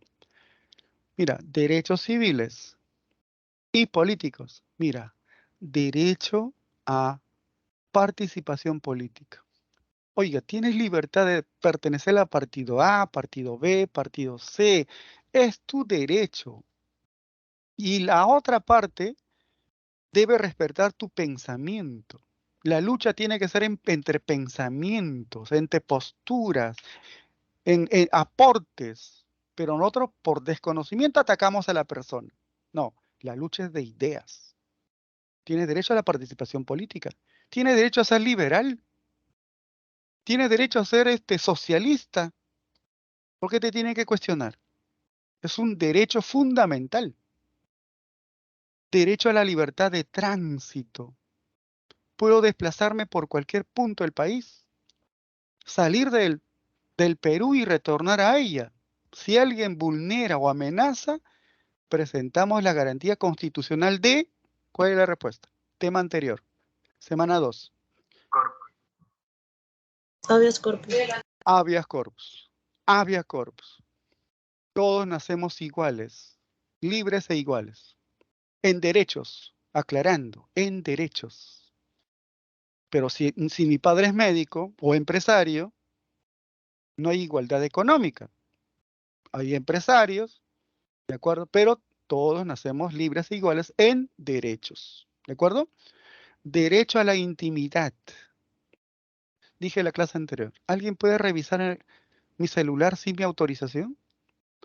Mira, derechos civiles y políticos. Mira, derecho a participación política. Oiga, tienes libertad de pertenecer a partido A, partido B, partido C. Es tu derecho. Y la otra parte debe respetar tu pensamiento. La lucha tiene que ser entre pensamientos, entre posturas, en aportes, pero nosotros por desconocimiento atacamos a la persona. No, la lucha es de ideas. Tiene derecho a la participación política. Tiene derecho a ser liberal. Tiene derecho a ser socialista. ¿Por qué te tiene que cuestionar? Es un derecho fundamental. Derecho a la libertad de tránsito. Puedo desplazarme por cualquier punto del país. Salir del Perú y retornar a ella. Si alguien vulnera o amenaza, presentamos la garantía constitucional de... ¿Cuál es la respuesta? Tema anterior. Semana 2. Habeas corpus. Habeas corpus. Habeas corpus. Todos nacemos iguales, libres e iguales. En derechos, aclarando, en derechos. Pero si mi padre es médico o empresario, no hay igualdad económica. Hay empresarios, ¿de acuerdo? Pero todos nacemos libres e iguales en derechos, ¿de acuerdo? Derecho a la intimidad. Dije en la clase anterior, ¿alguien puede revisar mi celular sin mi autorización?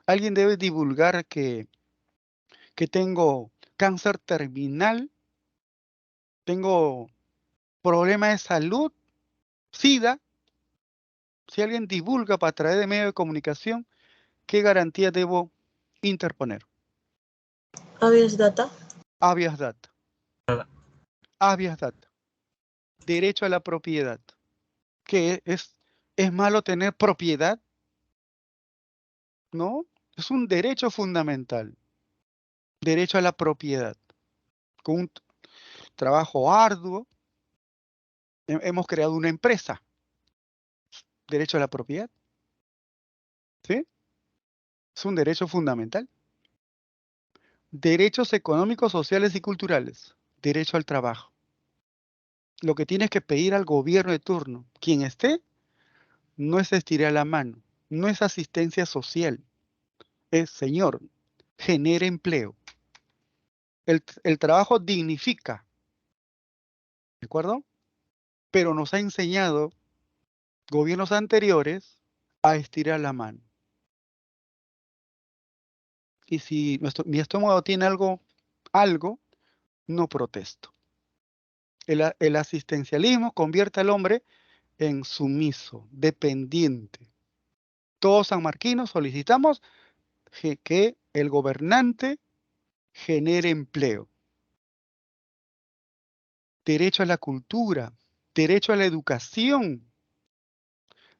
¿Alguien debe divulgar que tengo cáncer terminal? ¿Tengo problema de salud? ¿SIDA? Si alguien divulga para través de medio de comunicación, ¿qué garantía debo interponer? Habeas data. Habeas data. Habeas data. Derecho a la propiedad. ¿Qué es? ¿Es malo tener propiedad? No, es un derecho fundamental. Derecho a la propiedad. Con un trabajo arduo, hemos creado una empresa. Derecho a la propiedad. ¿Sí? Es un derecho fundamental. Derechos económicos, sociales y culturales. Derecho al trabajo. Lo que tienes que pedir al gobierno de turno, quien esté, no es estirar la mano, no es asistencia social. Es, señor, genere empleo. El trabajo dignifica, ¿de acuerdo? Pero nos ha enseñado gobiernos anteriores a estirar la mano. Y si mi estómago tiene algo, no protesto. El asistencialismo convierte al hombre en sumiso, dependiente. Todos sanmarquinos solicitamos que el gobernante genere empleo. Derecho a la cultura, derecho a la educación,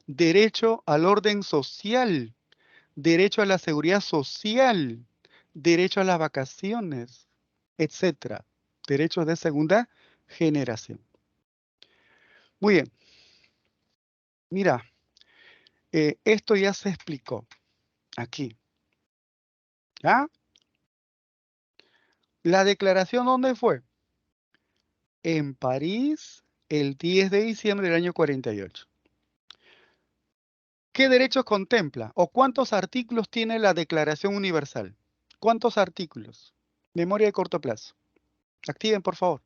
derecho al orden social, derecho a la seguridad social, derecho a las vacaciones, etcétera. Derechos de segunda generación. Muy bien. Mira, esto ya se explicó aquí. ¿Ya? La declaración, ¿dónde fue? En París, el 10 de diciembre del año 48. ¿Qué derechos contempla o cuántos artículos tiene la Declaración Universal? ¿Cuántos artículos? Memoria de corto plazo. Activen, por favor.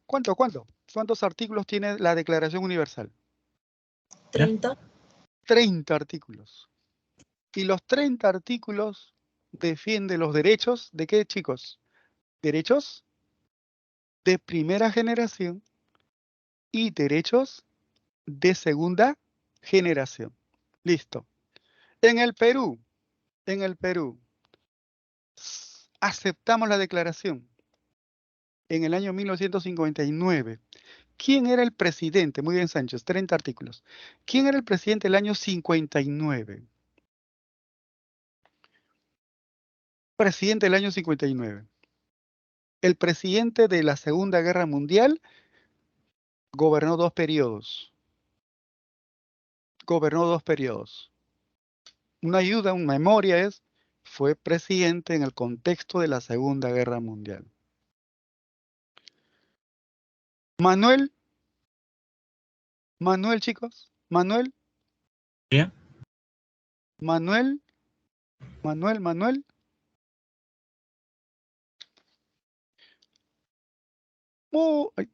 ¿Cuánto? ¿Cuántos artículos tiene la Declaración Universal? 30. 30 artículos. Y los 30 artículos defienden los derechos ¿de qué, chicos? Derechos de primera generación y derechos de segunda generación. Listo. En el Perú, aceptamos la declaración en el año 1959. ¿Quién era el presidente? Muy bien, Sánchez, 30 artículos. ¿Quién era el presidente del año 59? Presidente del año 59. El presidente de la Segunda Guerra Mundial gobernó 2 periodos. Una ayuda, una memoria fue presidente en el contexto de la Segunda Guerra Mundial. Manuel, chicos, Manuel. Bien. Manuel.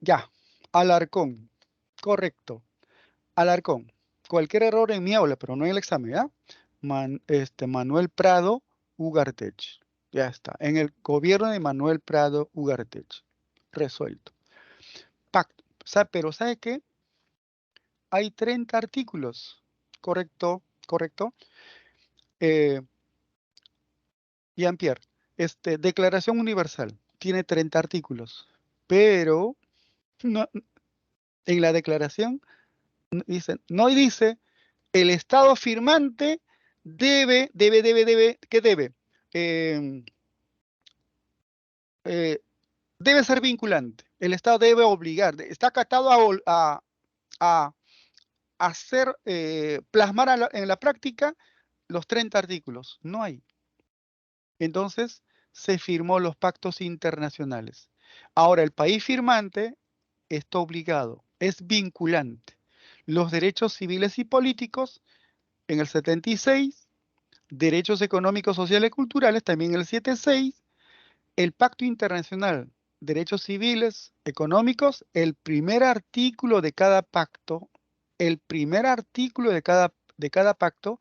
Ya, Alarcón, correcto. Alarcón, cualquier error en mi aula, pero no en el examen, ¿ya? Manuel Prado Ugartech. Ya está, en el gobierno de Manuel Prado Ugartech. Resuelto. Pacto. Pero ¿sabe qué? Hay 30 artículos. Correcto. Jean-Pierre, Declaración Universal tiene 30 artículos, pero no, en la declaración no dice el Estado firmante debe, ¿qué debe? Debe ser vinculante. El Estado debe obligar, está acatado a hacer, plasmar en la práctica los 30 artículos. No hay. Entonces, se firmó los pactos internacionales. Ahora, el país firmante está obligado, es vinculante. Los derechos civiles y políticos, en el 76, derechos económicos, sociales y culturales, también en el 76, el Pacto Internacional, derechos civiles, económicos, el primer artículo de cada pacto, de cada pacto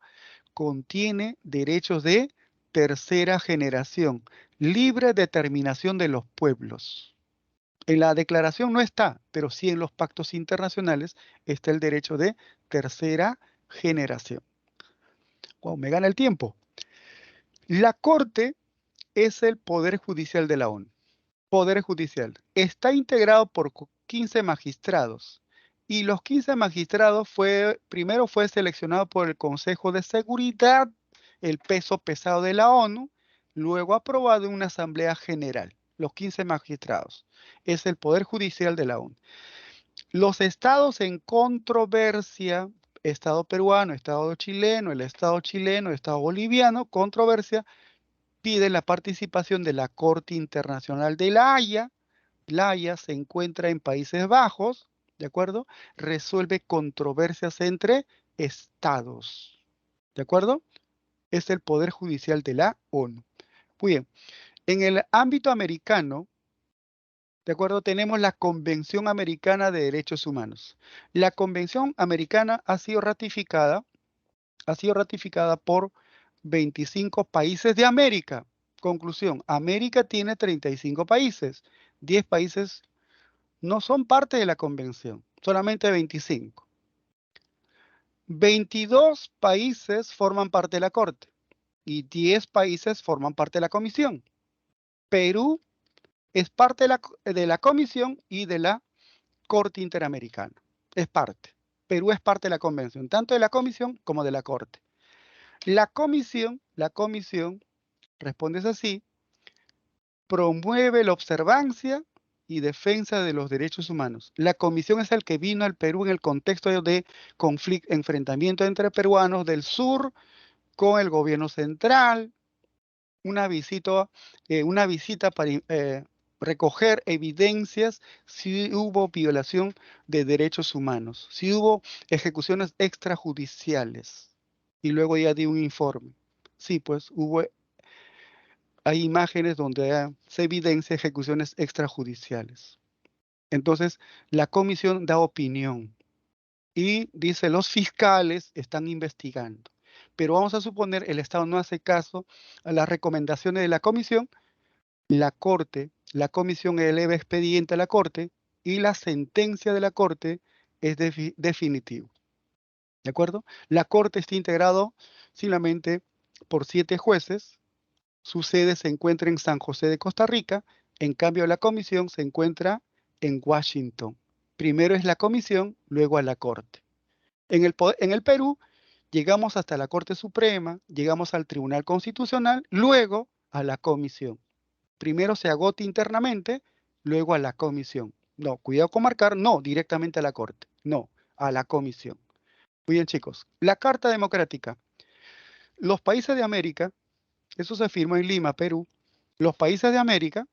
contiene derechos de tercera generación, libre determinación de los pueblos. En la declaración no está, pero sí en los pactos internacionales está el derecho de tercera generación. Wow, me gana el tiempo. La Corte es el Poder Judicial de la ONU. Poder Judicial. Está integrado por 15 magistrados. Y los 15 magistrados primero fue seleccionado por el Consejo de Seguridad, el peso pesado de la ONU, luego aprobado en una asamblea general. Los 15 magistrados. Es el Poder Judicial de la ONU. Los estados en controversia, Estado peruano, Estado chileno, el Estado boliviano, controversia, piden la participación de la Corte Internacional de La Haya. La Haya se encuentra en Países Bajos, ¿de acuerdo? Resuelve controversias entre estados, ¿de acuerdo? Es el Poder Judicial de la ONU. Muy bien. En el ámbito americano, ¿de acuerdo? Tenemos la Convención Americana de Derechos Humanos. La Convención Americana ha sido ratificada por 25 países de América. Conclusión, América tiene 35 países. 10 países no son parte de la convención, solamente 25. 22 países forman parte de la Corte y 10 países forman parte de la Comisión. Perú es parte de la Comisión y de la Corte Interamericana. Es parte. Perú es parte de la convención, tanto de la Comisión como de la Corte. La comisión, respondes así, promueve la observancia y defensa de los derechos humanos. La comisión es el que vino al Perú en el contexto de enfrentamiento entre peruanos del sur con el gobierno central, una visita recoger evidencias si hubo violación de derechos humanos, si hubo ejecuciones extrajudiciales. Y luego ya di un informe. Sí, pues hay imágenes donde se evidencia ejecuciones extrajudiciales. Entonces, la comisión da opinión y dice los fiscales están investigando. Pero vamos a suponer el Estado no hace caso a las recomendaciones de la comisión, la comisión eleva expediente a la Corte y la sentencia de la Corte es definitiva. ¿De acuerdo? La Corte está integrado simplemente por 7 jueces. Su sede se encuentra en San José de Costa Rica. En cambio, la comisión se encuentra en Washington. Primero es la comisión, luego a la Corte. En el Perú, llegamos hasta la Corte Suprema, llegamos al Tribunal Constitucional, luego a la comisión. Primero se agota internamente, luego a la comisión. No, cuidado con marcar, no, directamente a la Corte. No, a la comisión. Muy bien, chicos. La Carta Democrática. Los países de América, eso se firmó en Lima, Perú. Los países de América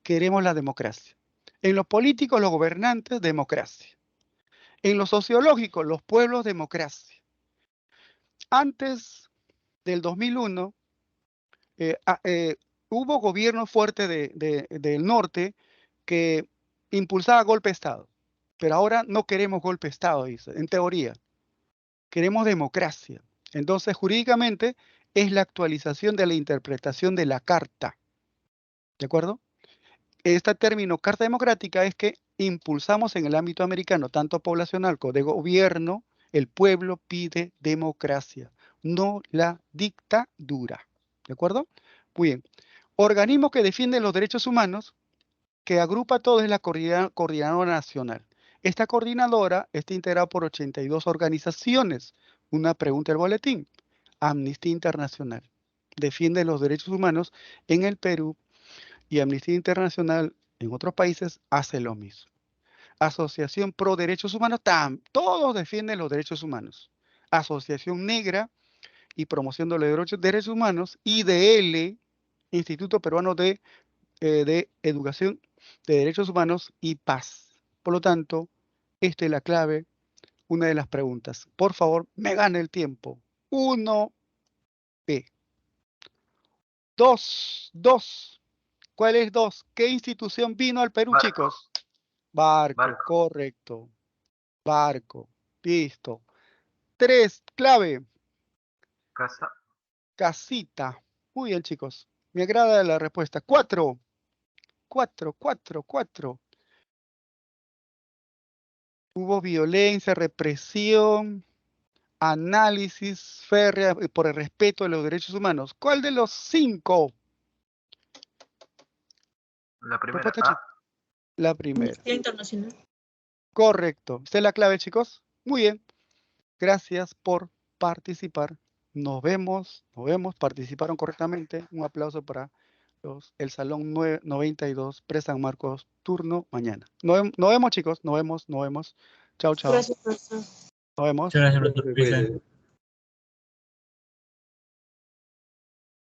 queremos la democracia. En lo político, los gobernantes, democracia. En lo sociológico, los pueblos, democracia. Antes del 2001, hubo gobierno fuerte del norte que impulsaba golpe de Estado. Pero ahora no queremos golpe de Estado, dice, en teoría. Queremos democracia. Entonces, jurídicamente, es la actualización de la interpretación de la Carta. ¿De acuerdo? Este término Carta Democrática es que impulsamos en el ámbito americano, tanto poblacional como de gobierno, el pueblo pide democracia, no la dictadura. ¿De acuerdo? Muy bien. Organismo que defiende los derechos humanos, que agrupa a todos, es la Coordinadora Nacional. Esta coordinadora está integrada por 82 organizaciones. Una pregunta del boletín. Amnistía Internacional defiende los derechos humanos en el Perú y Amnistía Internacional en otros países hace lo mismo. Asociación Pro Derechos Humanos, todos defienden los derechos humanos. Asociación Negra y Promoción de los Derechos Humanos, IDL, Instituto Peruano de Educación de Derechos Humanos y Paz. Por lo tanto, esta es la clave, una de las preguntas. Por favor, me gane el tiempo. 1B. 2. ¿Cuál es 2? ¿Qué institución vino al Perú, Barco. chicos? Barco, Barco. correcto. Barco, listo. 3, clave. Casa. Casita. Muy bien, chicos. Me agrada la respuesta. 4. 4. Hubo violencia, represión, análisis férrea por el respeto de los derechos humanos. ¿Cuál de los 5? La primera. Respuesta, chicos. La primera. Amnistía Internacional. Correcto. ¿Esta es la clave, chicos? Muy bien. Gracias por participar. Nos vemos. Participaron correctamente. Un aplauso para el Salón 92 Pre-San Marcos, turno mañana. Nos vemos, chicos. Nos vemos. Chao. Gracias, profesor. Nos vemos. Muchas gracias, profesor.